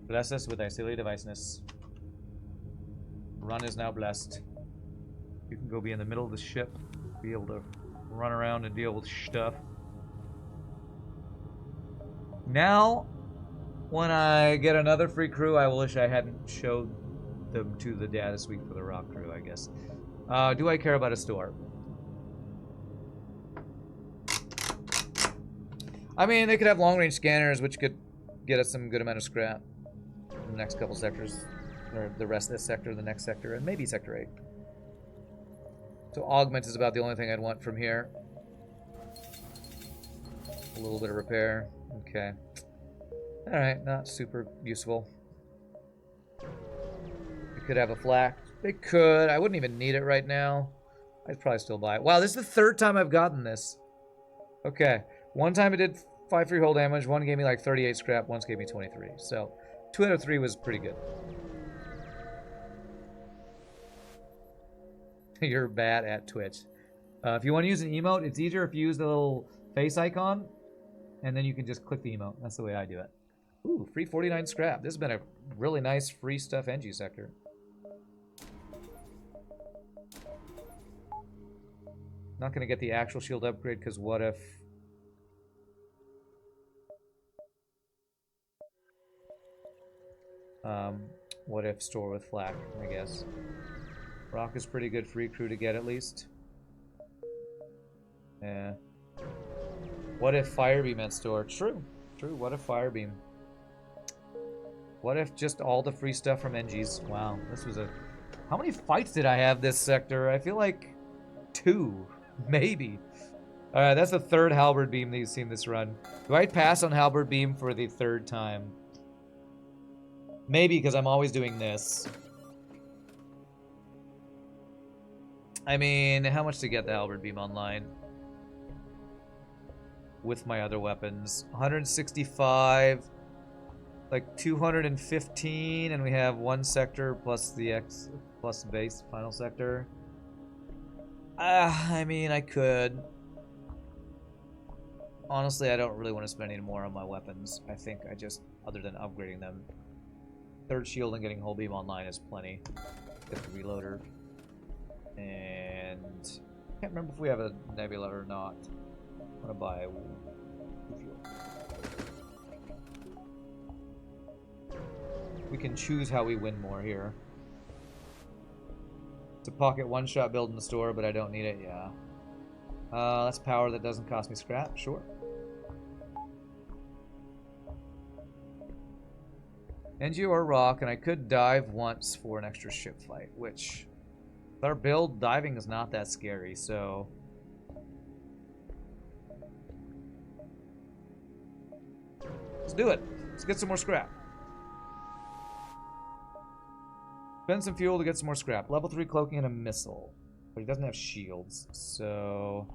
Bless us with thy silly deviceness. Run is now blessed. You can go be in the middle of the ship, be able to run around and deal with stuff. Now, when I get another free crew, I wish I hadn't showed them to the data suite for the rock crew, I guess. Do I care about a store? I mean, they could have long-range scanners, which could get us some good amount of scrap in the next couple sectors, or the rest of this sector, the next sector, and maybe Sector 8. So augment is about the only thing I'd want from here. A little bit of repair. Okay. Alright, not super useful. They could have a flak. They could. I wouldn't even need it right now. I'd probably still buy it. Wow, this is the 3rd time I've gotten this. Okay. One time it did 5 free hull damage, one gave me like 38 scrap, once gave me 23. So, 2 out of 3 was pretty good. You're bad at Twitch. If you want to use an emote, it's easier if you use the little face icon, and then you can just click the emote. That's the way I do it. Ooh, free 49 scrap. This has been a really nice free stuff NG sector. Not going to get the actual shield upgrade, because what if... what if store with flak, I guess. Rock is pretty good free crew to get at least. Yeah. What if Firebeam at store? True. True. What if Firebeam? What if just all the free stuff from NGs? Wow. This was a... How many fights did I have this sector? I feel like 2. Maybe. Alright, that's the third halberd beam that you've seen this run. Do I pass on halberd beam for the third time? Maybe, because I'm always doing this. I mean, how much to get the halberd beam online? With my other weapons. 165, like 215, and we have one sector plus the X plus base final sector. I mean, I could. Honestly, I don't really want to spend any more on my weapons. I think I just, other than upgrading them, third shield and getting whole beam online is plenty. Get the reloader. And I can't remember if we have a nebula or not. I'm gonna buy fuel. We can choose how we win more here. It's a pocket one-shot build in the store, but I don't need it. Yeah. That's power that doesn't cost me scrap. Sure. NG or rock, and I could dive once for an extra ship fight, which with our build, diving is not that scary, so let's do it. Let's get some more scrap. Spend some fuel to get some more scrap. Level 3 cloaking and a missile. But he doesn't have shields, so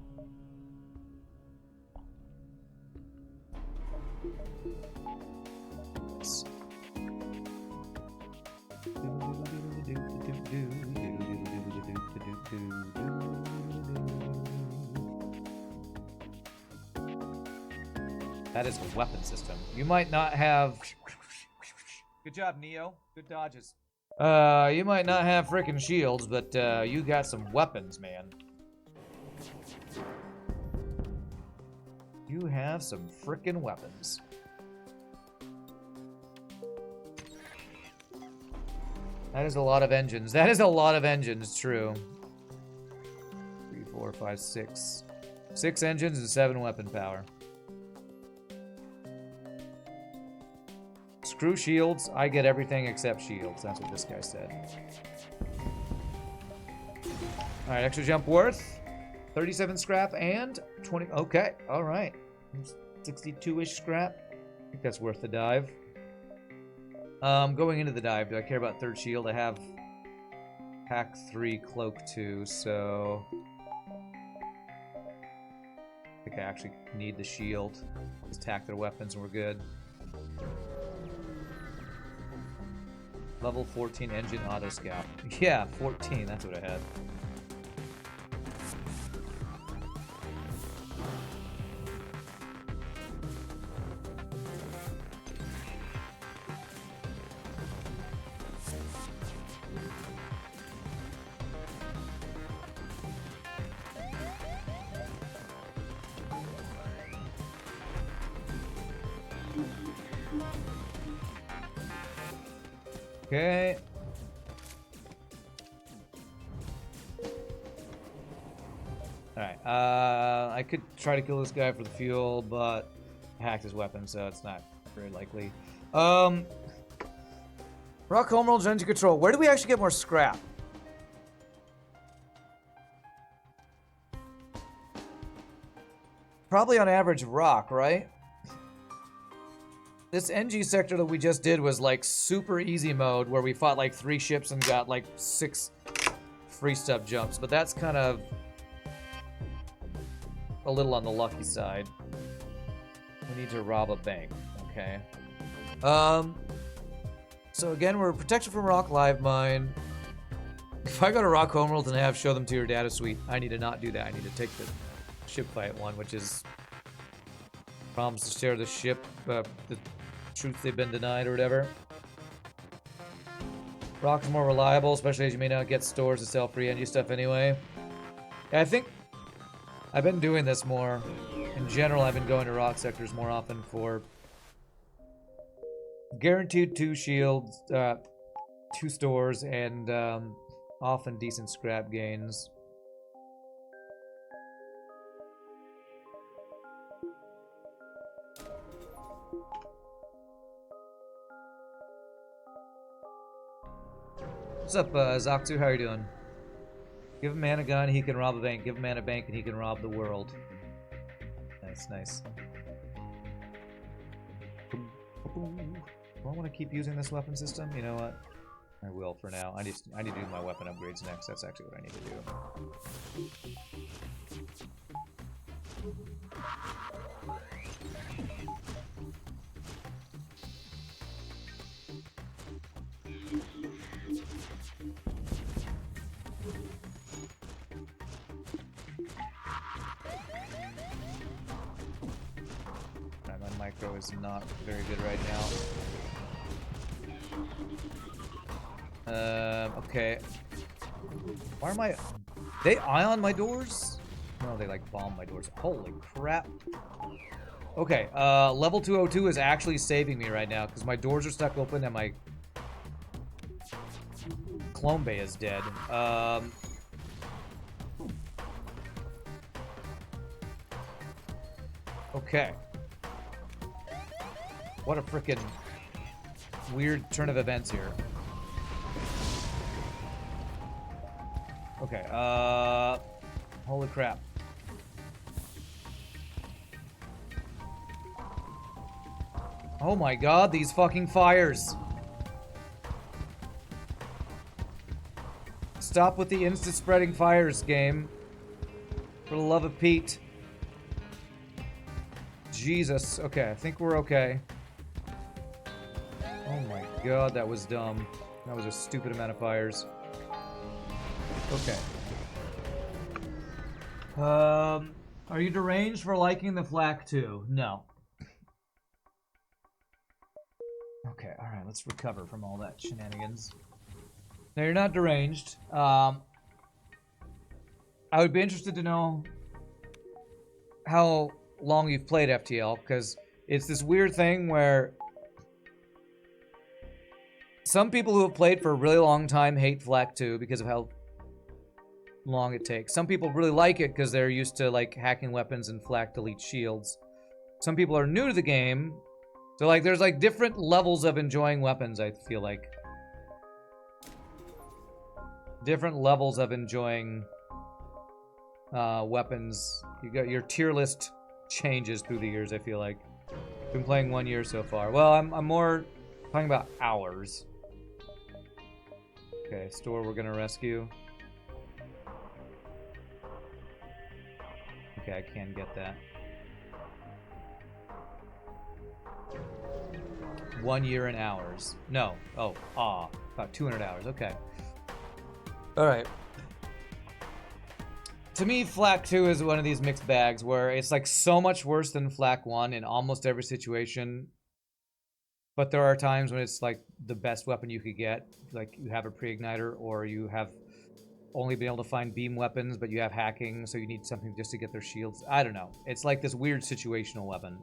that is a weapon system. You might not have. Good job, Neo. Good dodges. You might not have frickin' shields, but you got some weapons, man. You have some frickin' weapons. That is a lot of engines. That is a lot of engines, true. 3, 4, 5, 6. 6 engines and 7 weapon power. Screw shields. I get everything except shields. That's what this guy said. Alright, extra jump worth 37 scrap and 20. Okay, alright. 62-ish scrap. I think that's worth the dive. Going into the dive, do I care about third shield? I have pack 3, cloak 2, so I think I actually need the shield. Just tack their weapons and we're good. Level 14 engine auto scout. Yeah, 14, that's what I had. Okay. Alright, I could try to kill this guy for the fuel, but I hacked his weapon, so it's not very likely. Rock home rolls engine control. Where do we actually get more scrap? Probably on average rock, right? This NG sector that we just did was like super easy mode where we fought like 3 ships and got like 6 free stuff jumps, but that's kind of a little on the lucky side. We need to rob a bank, okay. So again, we're protection from rock live mine. If I go to rock homeworld and have show them to your data suite, I need to not do that. I need to take the ship fight one, which is promise to share the ship, the truth they've been denied or whatever. Rock's more reliable, especially as you may not get stores to sell free NG stuff anyway. Yeah, I think I've been doing this more. In general, I've been going to rock sectors more often for guaranteed 2 shields, 2 stores, and often decent scrap gains. What's up, Zaktu? How are you doing? Give a man a gun, he can rob a bank. Give a man a bank, and he can rob the world. Nice, nice. Do I want to keep using this weapon system? You know what? I will for now. I need to do my weapon upgrades next. That's actually what I need to do. My micro is not very good right now. Okay. Why are my... They ion my doors? No, they like bomb my doors. Holy crap. Okay, level 202 is actually saving me right now because my doors are stuck open and my clone bay is dead. Okay. What a freaking weird turn of events here. Okay, holy crap. Oh my god, these fucking fires. Stop with the instant spreading fires, game. For the love of Pete. Jesus. Okay, I think we're okay. Oh my god, that was dumb. That was a stupid amount of fires. Okay. Are you deranged for liking the flak too? No. Okay, alright, let's recover from all that shenanigans. No, you're not deranged. I would be interested to know how long you've played FTL, because it's this weird thing where some people who have played for a really long time hate Flak 2 because of how long it takes. Some people really like it because they're used to like hacking weapons and Flak delete shields. Some people are new to the game, so like there's like different levels of enjoying weapons, I feel like. Different levels of enjoying weapons. You got your tier list changes through the years, I feel like. Been playing 1 year so far. Well, I'm more talking about hours. Okay, store we're gonna rescue. Okay, I can get that. 1 year in hours. No. Oh, about 200 hours. Okay. Alright. To me, Flak 2 is one of these mixed bags where it's like so much worse than Flak 1 in almost every situation. But there are times when it's like the best weapon you could get. Like you have a pre-igniter or you have only been able to find beam weapons, but you have hacking, so you need something just to get their shields. I don't know. It's like this weird situational weapon.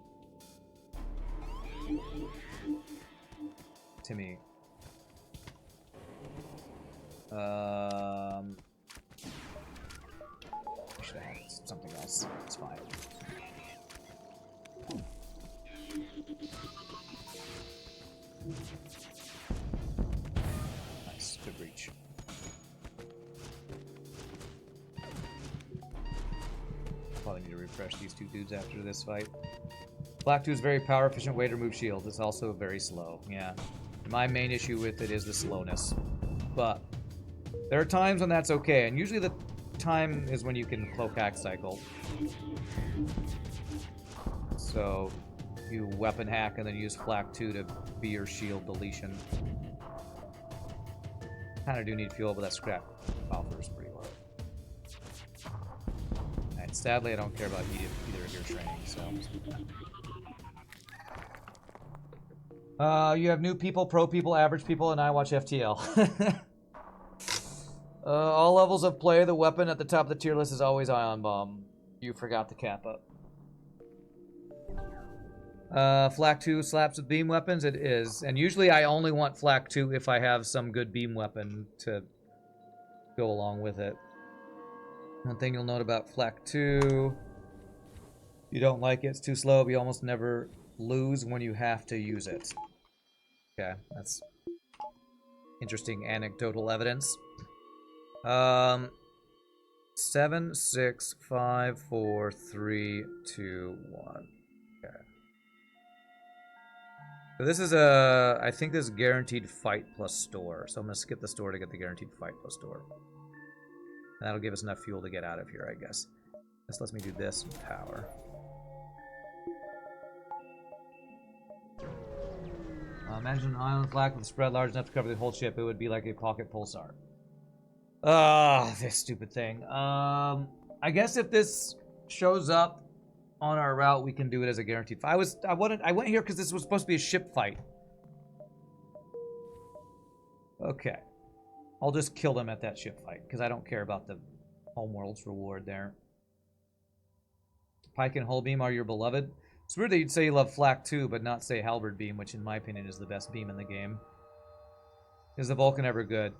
To me. I should have had something else. It's fine. Nice. Good reach. Probably need to refresh these two dudes after this fight. Flak 2 is a very power efficient way to remove shields. It's also very slow. Yeah. My main issue with it is the slowness. But there are times when that's okay, and usually the time is when you can cloak hack cycle. So you weapon hack and then use Flak 2 to be your shield deletion. Kinda do need fuel, but that scrap offer is pretty low. And sadly I don't care about either of your training, so. You have new people, pro people, average people, and I watch FTL. All levels of play, the weapon at the top of the tier list is always Ion Bomb. You forgot the Kappa. Flak 2 slaps with beam weapons? It is. And usually I only want Flak 2 if I have some good beam weapon to go along with it. One thing you'll note about Flak 2, you don't like it, it's too slow, but you almost never lose when you have to use it. Okay, that's interesting anecdotal evidence. 7, 6, 5, 4, 3, 2, 1. Okay. So this is a, I think this is guaranteed fight plus store. So I'm going to skip the store to get the guaranteed fight plus store. And that'll give us enough fuel to get out of here, I guess. This lets me do this and power. Imagine an island flag with a spread large enough to cover the whole ship. It would be like a pocket pulsar. This stupid thing. I guess if this shows up on our route, we can do it as a guaranteed fight. I went here because this was supposed to be a ship fight. Okay. I'll just kill them at that ship fight, because I don't care about the homeworld's reward there. Pike and hull beam are your beloved. It's weird that you'd say you love flak too, but not say halberd beam, which in my opinion is the best beam in the game. Is the Vulcan ever good?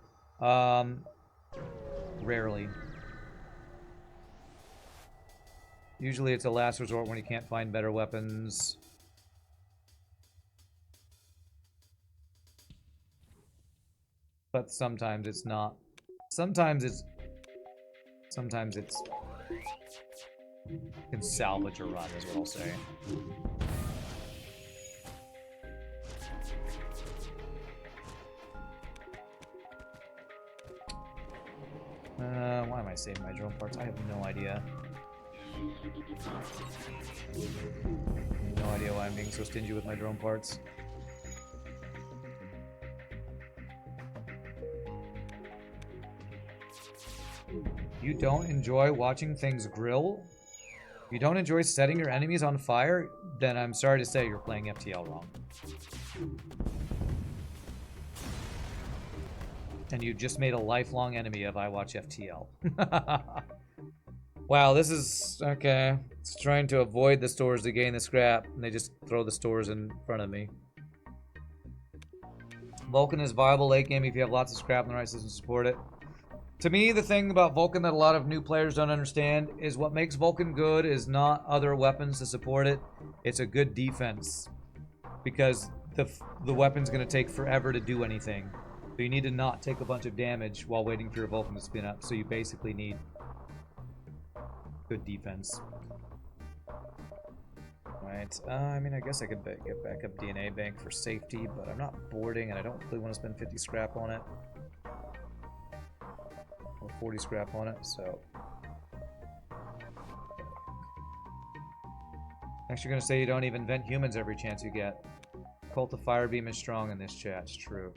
Rarely. Usually it's a last resort when you can't find better weapons. But sometimes it's not. Sometimes it's can salvage a run is what I'll say. Why am I saving my drone parts? I have no idea. No idea why I'm being so stingy with my drone parts. You don't enjoy watching things grill? You don't enjoy setting your enemies on fire? Then I'm sorry to say you're playing FTL wrong. And you just made a lifelong enemy of I Watch FTL. Wow, this is... okay. It's trying to avoid the stores to gain the scrap, and they just throw the stores in front of me. Vulcan is viable late game if you have lots of scrap and the right system to support it. To me, the thing about Vulcan that a lot of new players don't understand is what makes Vulcan good is not other weapons to support it. It's a good defense. Because the weapon's going to take forever to do anything. So you need to not take a bunch of damage while waiting for your Vulcan to spin up. So you basically need good defense. Right. I mean, I guess I could get backup DNA bank for safety, but I'm not boarding and I don't really want to spend 50 scrap on it. Or 40 scrap on it, so. Next you're going to say you don't even vent humans every chance you get. Cult of Firebeam is strong in this chat, it's true.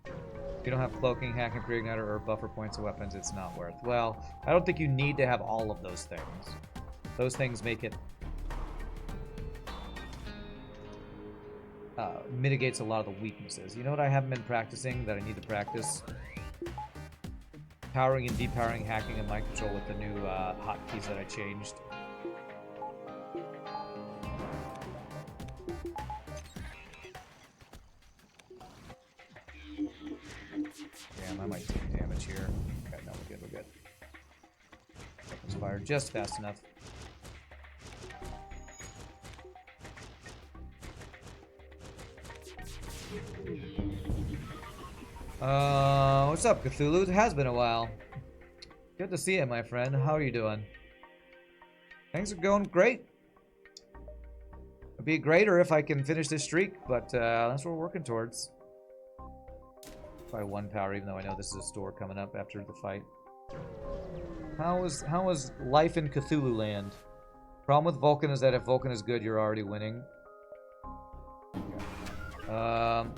If you don't have cloaking, hacking, pre-igniter, or buffer points of weapons, it's not worth. Well, I don't think you need to have all of those things. Those things make it... mitigates a lot of the weaknesses. You know what I haven't been practicing that I need to practice? Powering and depowering, hacking, and mind control with the new hotkeys that I changed. Damn, I might take damage here. Okay, no, we're good, we're good. Let's fire just fast enough. What's up, Cthulhu? It has been a while. Good to see you, my friend. How are you doing? Things are going great. It'd be greater if I can finish this streak, but that's what we're working towards. Probably 1 power, even though I know this is a store coming up after the fight. How is life in Cthulhu land? Problem with Vulcan is that if Vulcan is good, you're already winning. Okay.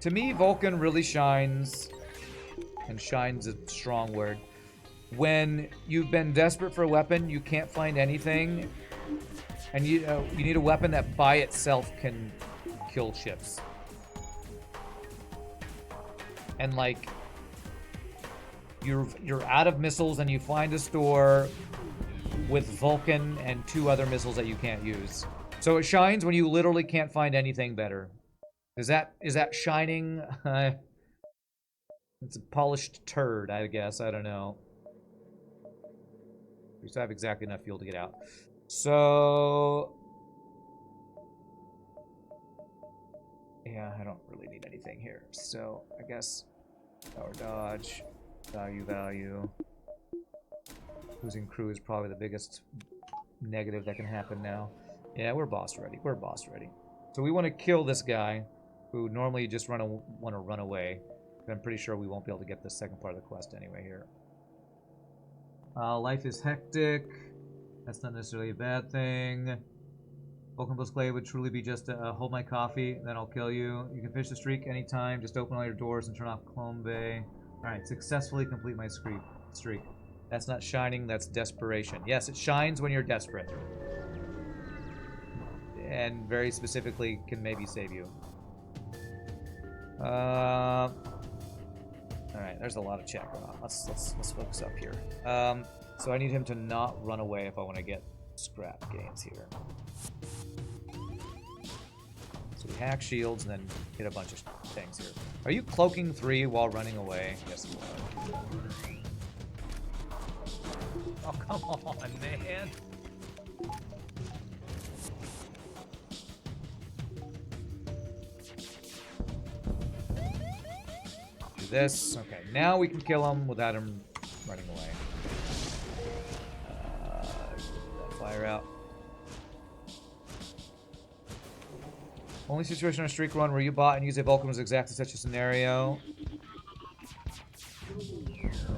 To me, Vulcan really shines, and shines a strong word, when you've been desperate for a weapon, you can't find anything, and you need a weapon that by itself can kill ships. And like, you're out of missiles and you find a store with Vulcan and 2 other missiles that you can't use. So it shines when you literally can't find anything better. Is that shining? It's a polished turd, I guess. I don't know. We still have exactly enough fuel to get out. So... yeah, I don't really need anything here. So, I guess Power dodge. Value. Losing crew is probably the biggest negative that can happen now. Yeah, we're boss ready. We're boss ready. So we want to kill this guy who normally just want to run away. But I'm pretty sure we won't be able to get the second part of the quest anyway here. Life is hectic. That's not necessarily a bad thing. Vulcan plus clay would truly be just hold my coffee, then I'll kill you. You can finish the streak anytime. Just open all your doors and turn off Clone Bay. Alright, successfully complete my streak. That's not shining, that's desperation. Yes, it shines when you're desperate. And very specifically can maybe save you. Alright, there's a lot of chat going on. Let's focus up here. So I need him to not run away if I want to get scrap gains here. So we hack shields and then hit a bunch of things here. Are you cloaking 3 while running away? Yes, you are. Oh, come on, man. Do this. Okay, now we can kill him without him running away. Fire out. Only situation on a streak run where you bought and used a Vulcan was exactly such a scenario.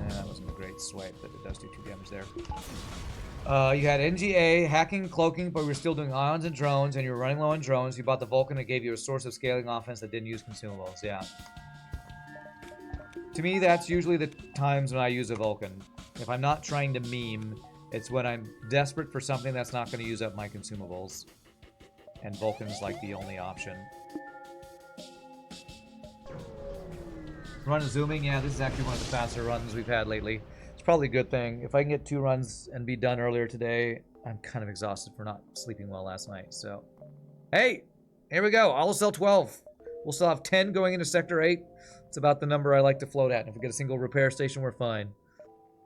That wasn't a great swipe, but it does do 2 damage there. You had NGA, hacking, cloaking, but we were still doing ions and drones, and you were running low on drones. You bought the Vulcan that gave you a source of scaling offense that didn't use consumables. Yeah. To me, that's usually the times when I use a Vulcan. If I'm not trying to meme, it's when I'm desperate for something that's not going to use up my consumables. And Vulcan's like the only option. Run zooming, yeah, this is actually one of the faster runs we've had lately. It's probably a good thing. If I can get 2 runs and be done earlier today, I'm kind of exhausted for not sleeping well last night, so. Hey! Here we go, I'll sell 12. We'll still have 10 going into Sector 8. It's about the number I like to float at. And if we get a single repair station, we're fine.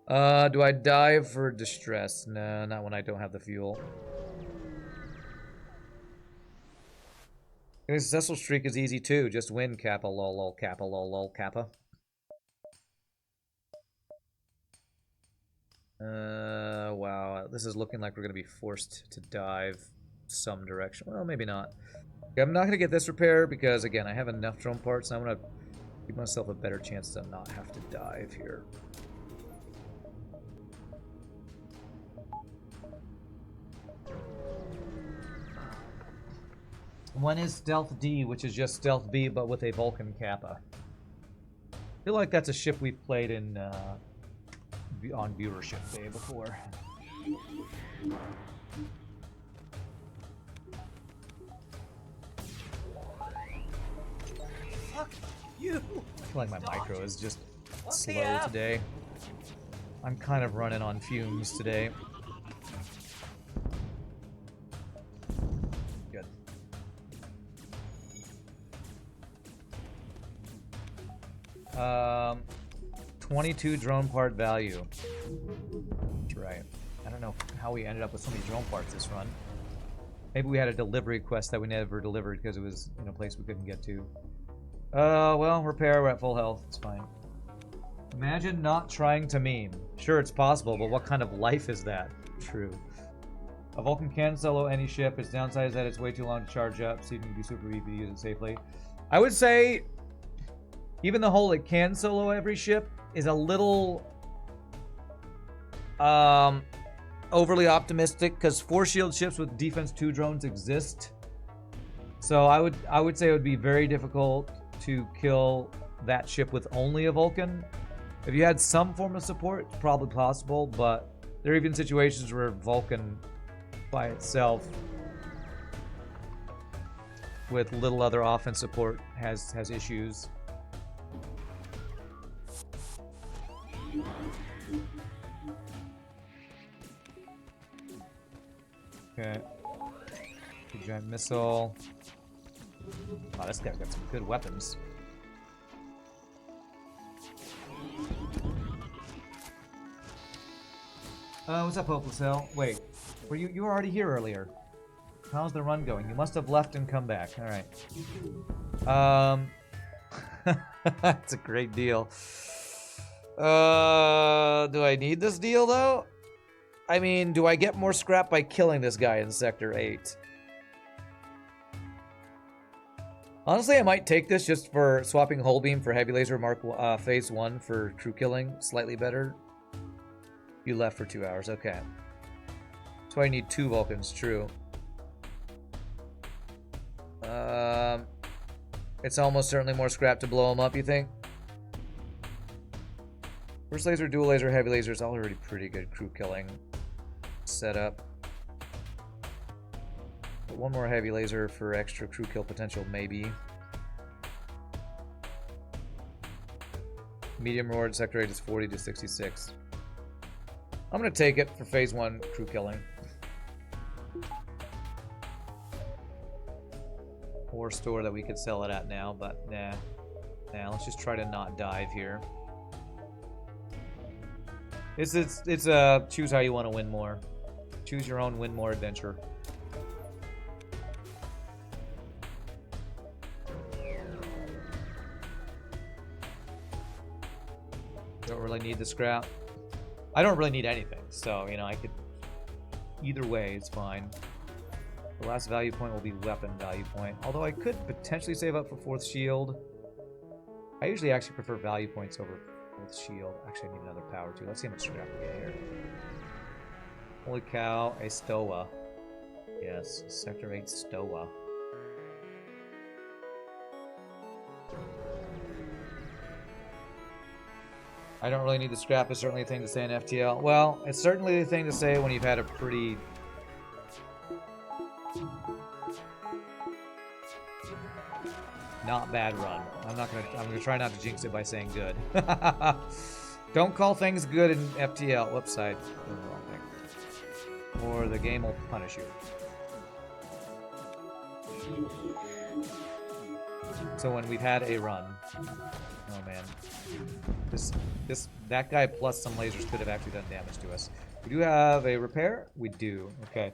Do I dive for distress? No, not when I don't have the fuel. A successful streak is easy too. Just win, Kappa, lol, lol, Kappa, lol, lol, Kappa. Wow. This is looking like we're going to be forced to dive some direction. Well, maybe not. Okay, I'm not going to get this repair because, again, I have enough drone parts, and I'm going to give myself a better chance to not have to dive here. One is Stealth D, which is just Stealth B, but with a Vulcan Kappa. I feel like that's a ship we've played in on viewership day before. Fuck you! I feel like my micro is just slow today. I'm kind of running on fumes today. Good. Um, 22 drone part value. That's right. I don't know how we ended up with so many drone parts this run. Maybe we had a delivery quest that we never delivered because it was in a place we couldn't get to. Well, repair, we're at full health. It's fine. Imagine not trying to meme. Sure, it's possible, but what kind of life is that? True. A Vulcan can solo any ship. Its downside is that it's way too long to charge up, so you can be super easy to use it safely. I would say, even the whole it can solo every ship is a little overly optimistic, because 4 shield ships with defense 2 drones exist. So I would say it would be very difficult to kill that ship with only a Vulcan. If you had some form of support, it's probably possible, but there are even situations where Vulcan by itself with little other offense support has issues. Okay. Big giant missile. Wow, this guy's got some good weapons. What's up, Hopeless Hill? Wait, you were already here earlier. How's the run going? You must have left and come back. Alright. That's a great deal. Do I need this deal, though? I mean, do I get more scrap by killing this guy in Sector 8? Honestly, I might take this just for swapping Hull Beam for Heavy Laser Mark Phase 1 for crew killing. Slightly better. You left for 2 hours. Okay. So I need 2 Vulcans. True. It's almost certainly more scrap to blow them up, you think? First laser, dual laser, heavy laser is already pretty good crew killing setup. But one more heavy laser for extra crew kill potential, maybe. Medium reward sector 8 is 40 to 66. I'm going to take it for phase 1 crew killing. Or store that we could sell it at now, but nah. Nah, let's just try to not dive here. It's a choose how you want to win more. Choose your own win more adventure. Don't really need the scrap. I don't really need anything, so you know I could. Either way, it's fine. The last value point will be weapon value point. Although I could potentially save up for 4th shield. I usually actually prefer value points over 4th shield. Actually, I need another power too. Let's see how much scrap we get here. Holy cow, a Stoa. Yes, Sector 8 Stoa. I don't really need the scrap. It's certainly a thing to say in FTL. Well, it's certainly a thing to say when you've had a pretty... not bad run. I'm gonna try not to jinx it by saying good. Don't call things good in FTL. Whoops, I did the wrong thing. Or the game will punish you. So when we've had a run, oh man, that guy plus some lasers could have actually done damage to us. We do have a repair. We do. Okay.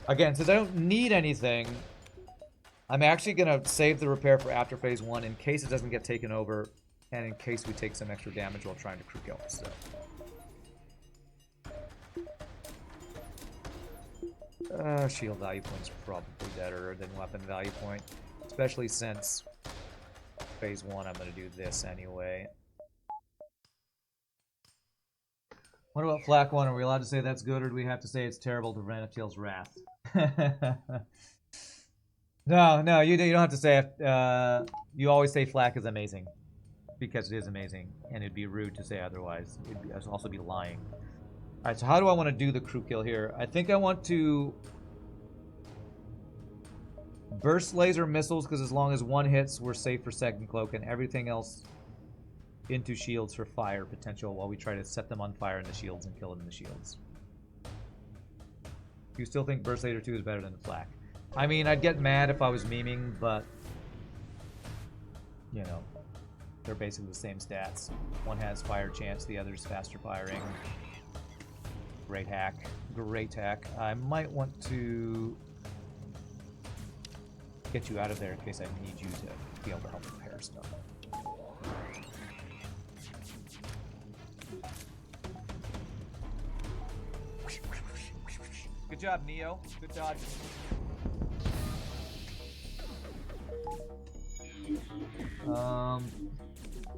Again, since I don't need anything, I'm actually gonna save the repair for after phase 1 in case it doesn't get taken over, and in case we take some extra damage while trying to crew kill. So. Shield value point is probably better than weapon value point, especially since phase 1 I'm gonna do this anyway. What about Flak 1? Are we allowed to say that's good, or do we have to say it's terrible to prevent FTL's wrath? No, you don't have to say it. You always say Flak is amazing. Because it is amazing. And it'd be rude to say otherwise. It'd also be lying. Alright, so how do I want to do the crew kill here? I think I want to... burst laser missiles, because as long as one hits, we're safe for second cloak, and everything else into shields for fire potential while we try to set them on fire in the shields and kill them in the shields. Do you still think burst laser 2 is better than the Flak? I mean, I'd get mad if I was memeing, but, you know, they're basically the same stats. One has fire chance, the other's faster firing. Great hack. Great hack. I might want to get you out of there in case I need you to be able to help repair stuff. Good job, Neo. Good dodge.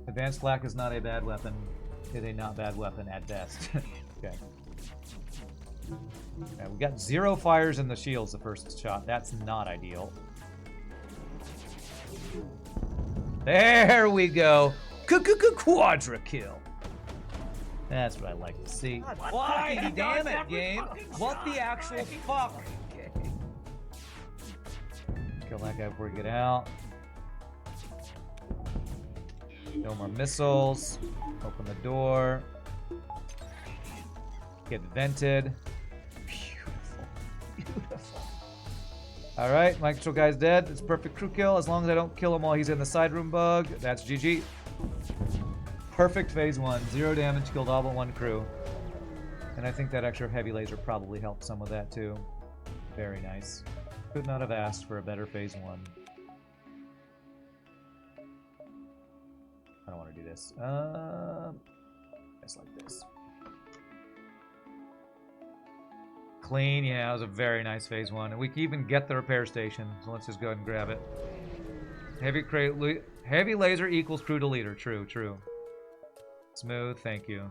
Advanced Flak is not a bad weapon. It is a not bad weapon at best. Okay. Okay, we got 0 fires in the shields the first shot. That's not ideal. There we go. Quadra kill. That's what I like to see. Why? Damn it, game. What the actual fuck? Okay. Kill that guy before we get out. No more missiles. Open the door. Get vented. Beautiful. Beautiful. Alright, my control guy's dead. It's a perfect crew kill. As long as I don't kill him while he's in the side room bug. That's GG. Perfect phase 1. 0 damage, killed all but 1 crew. And I think that extra heavy laser probably helped some with that too. Very nice. Could not have asked for a better phase 1. I don't want to do this. Just like this. Clean, yeah, it was a very nice phase 1. And we can even get the repair station, so let's just go ahead and grab it. Heavy laser equals crew to leader. True, true. Smooth, thank you.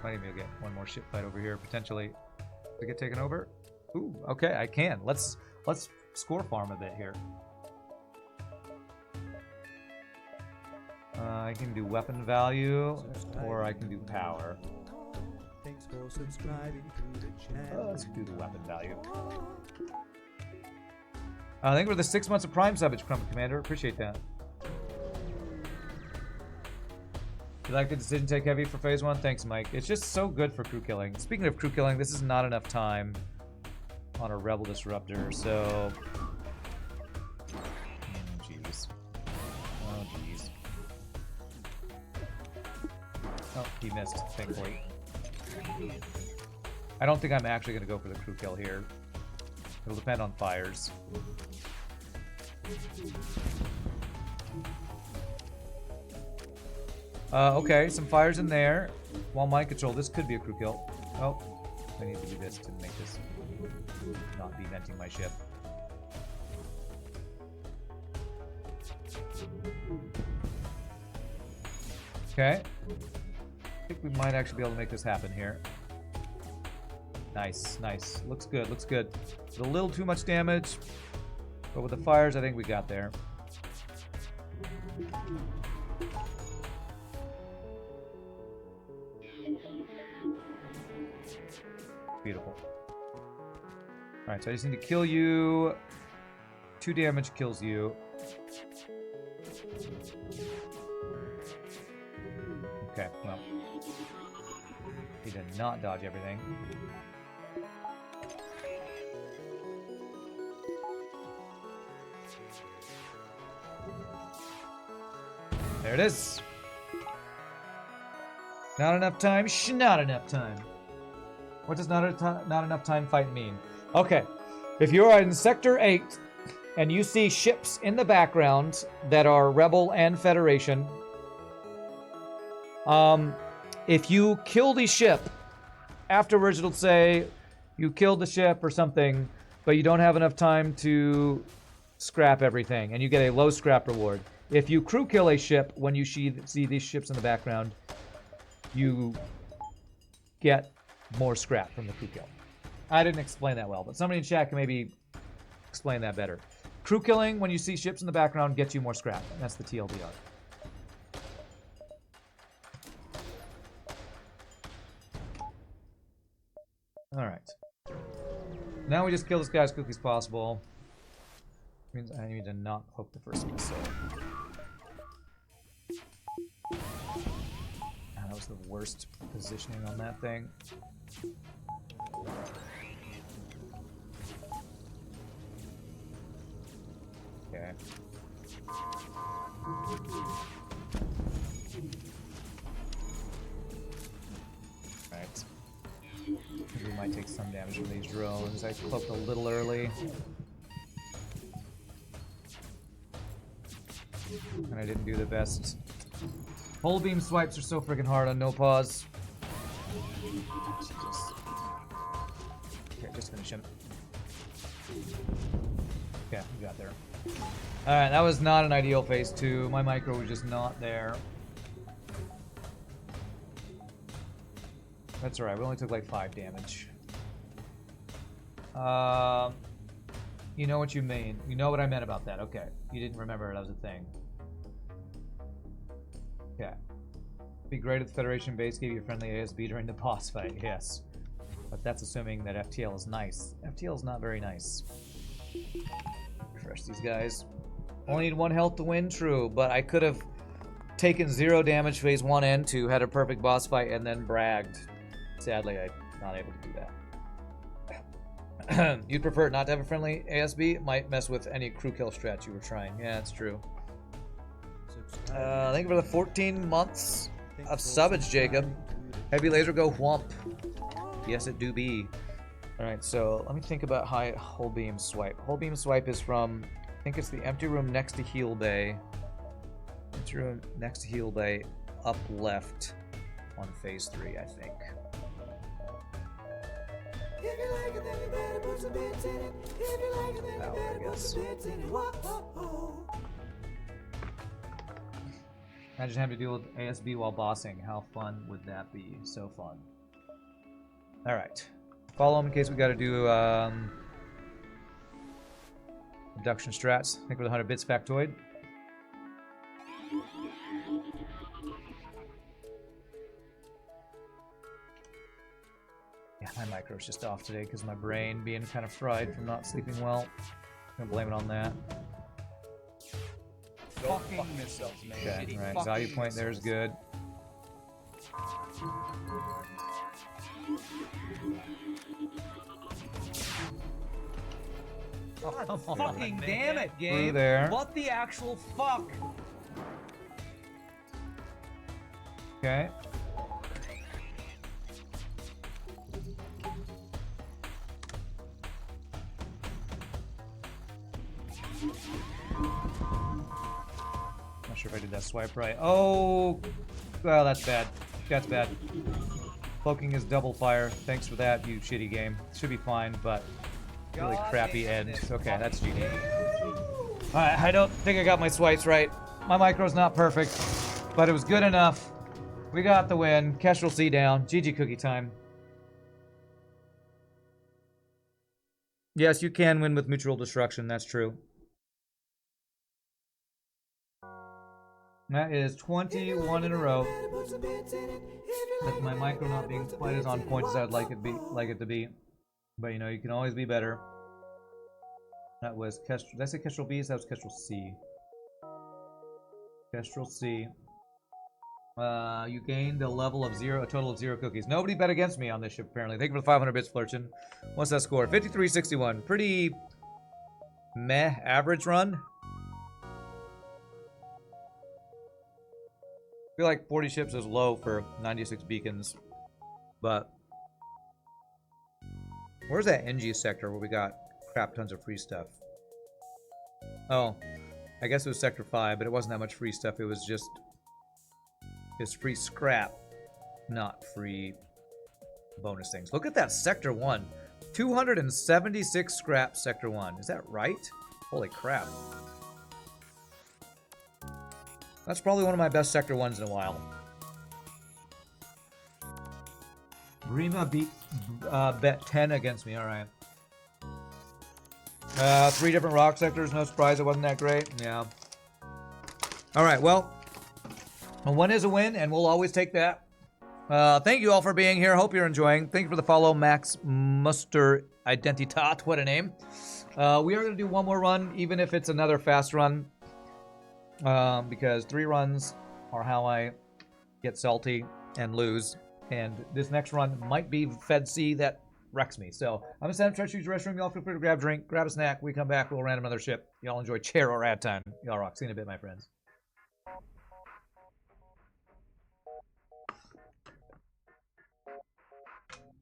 Might even get one more ship fight over here, potentially. To get taken over? Ooh, okay, I can. Let's score farm a bit here. I can do weapon value, or I can do power. Thanks for subscribing to the channel. Let's do the weapon value. I think we're the 6 months of Prime Savage, Crumb Commander. Appreciate that. You like the decision take heavy for phase 1? Thanks, Mike. It's just so good for crew killing. Speaking of crew killing, this is not enough time on a Rebel Disruptor, so... Oh, jeez. Oh, jeez. Oh, he missed, thankfully. I don't think I'm actually going to go for the crew kill here. It'll depend on fires. Okay, some fires in there. While mind control, this could be a crew kill. Oh, I need to do this to make this not be venting my ship. Okay. I think we might actually be able to make this happen here. Nice, nice. Looks good, looks good. It's a little too much damage, but with the fires, I think we got there. Beautiful. Alright, so I just need to kill you. 2 damage kills you. Okay, well. He did not dodge everything. There it is. Not enough time? Not enough time. What does not enough time fight mean? Okay. If you are in Sector 8 and you see ships in the background that are Rebel and Federation, if you kill the ship, afterwards it'll say you killed the ship or something, but you don't have enough time to scrap everything, and you get a low scrap reward. If you crew kill a ship when you see these ships in the background, you get more scrap from the crew kill. I didn't explain that well, but somebody in chat can maybe explain that better. Crew killing when you see ships in the background gets you more scrap. That's the TLDR. Alright. Now we just kill this guy as quickly as possible. Which means I need to not poke the first missile. That was the worst positioning on that thing. Okay. Alright. We might take some damage from these drones. I cloaked a little early. And I didn't do the best. Whole beam swipes are so freaking hard on no pause. Jesus. Okay, just finish him. Okay, we got there. Alright, that was not an ideal phase 2. My micro was just not there. That's alright, we only took like 5 damage. You know what you mean. You know what I meant about that. Okay. You didn't remember that was a thing. Okay. Be great if the Federation base gave you a friendly ASB during the boss fight. Yes. But that's assuming that FTL is nice. FTL is not very nice. Crush these guys. Only need 1 health to win, true, but I could have taken 0 damage phase 1 and 2, had a perfect boss fight, and then bragged. Sadly, I'm not able to do that. You'd prefer not to have a friendly ASB? It might mess with any crew kill strat you were trying. Yeah, that's true. Thank you for the 14 months of subbage, Jacob. Heavy laser go whomp. Yes, it do be. Alright, so let me think about whole beam swipe. Whole beam swipe is from, I think it's the empty room next to heal bay. Enter next heal bay up left on phase 3, I think. If you like it, then you better put some bits in it. If you like it, then you better put some bits in it. Whoa. Imagine having to deal with ASB while bossing. How fun would that be? So fun. Alright. Follow them in case we gotta do abduction strats. I think with 100 bits factoid. Yeah, my micro's just off today because my brain being kind of fried from not sleeping well. I'm gonna blame it on that. Fucking yourself, man. Okay, Shitty right. fucking Value point there is good. God, fucking damn it, Through game. there. What the actual fuck? Okay. Not sure if I did that swipe right. Oh, well, that's bad. That's bad. Cloaking is double fire. Thanks for that, you shitty game. Should be fine, but really God crappy damn end. this Okay, that's fucking GG. Alright, I don't think I got my swipes right. My micro's not perfect, but it was good enough. We got the win. Kestrel C down. GG cookie time. Yes, you can win with mutual destruction. That's true. That is 21 in a row. With my micro not being quite as on point as I'd like it to be. But you know, you can always be better. That was Kestrel. Did I say Kestrel B? That was Kestrel C. Kestrel C. You gained a total of 0 cookies. Nobody bet against me on this ship, apparently. Thank you for the 500 bits, Flurchin. What's that score? 53-61. Pretty meh average run. I feel like 40 ships is low for 96 beacons. But where's that NG sector where we got crap tons of free stuff? Oh, I guess it was sector 5, but it wasn't that much free stuff. It was just free scrap, not free bonus things. Look at that sector 1. 276 scrap sector 1. Is that right? Holy crap. That's probably one of my best sector 1s in a while. Rima beat bet 10 against me. Alright. 3 different rock sectors. No surprise it wasn't that great. Yeah. Alright, well. A 1 is a win, and we'll always take that. Thank you all for being here. Hope you're enjoying. Thank you for the follow, Max Muster Identitat. What a name. We are going to do one more run, even if it's another fast run. Because 3 runs are how I get salty and lose. And this next run might be Fed C that wrecks me. So I'm going to send him to use the restroom. Y'all feel free to grab a drink, grab a snack. We come back, we'll random another ship. Y'all enjoy chair or ad time. Y'all rock. See you in a bit, my friends.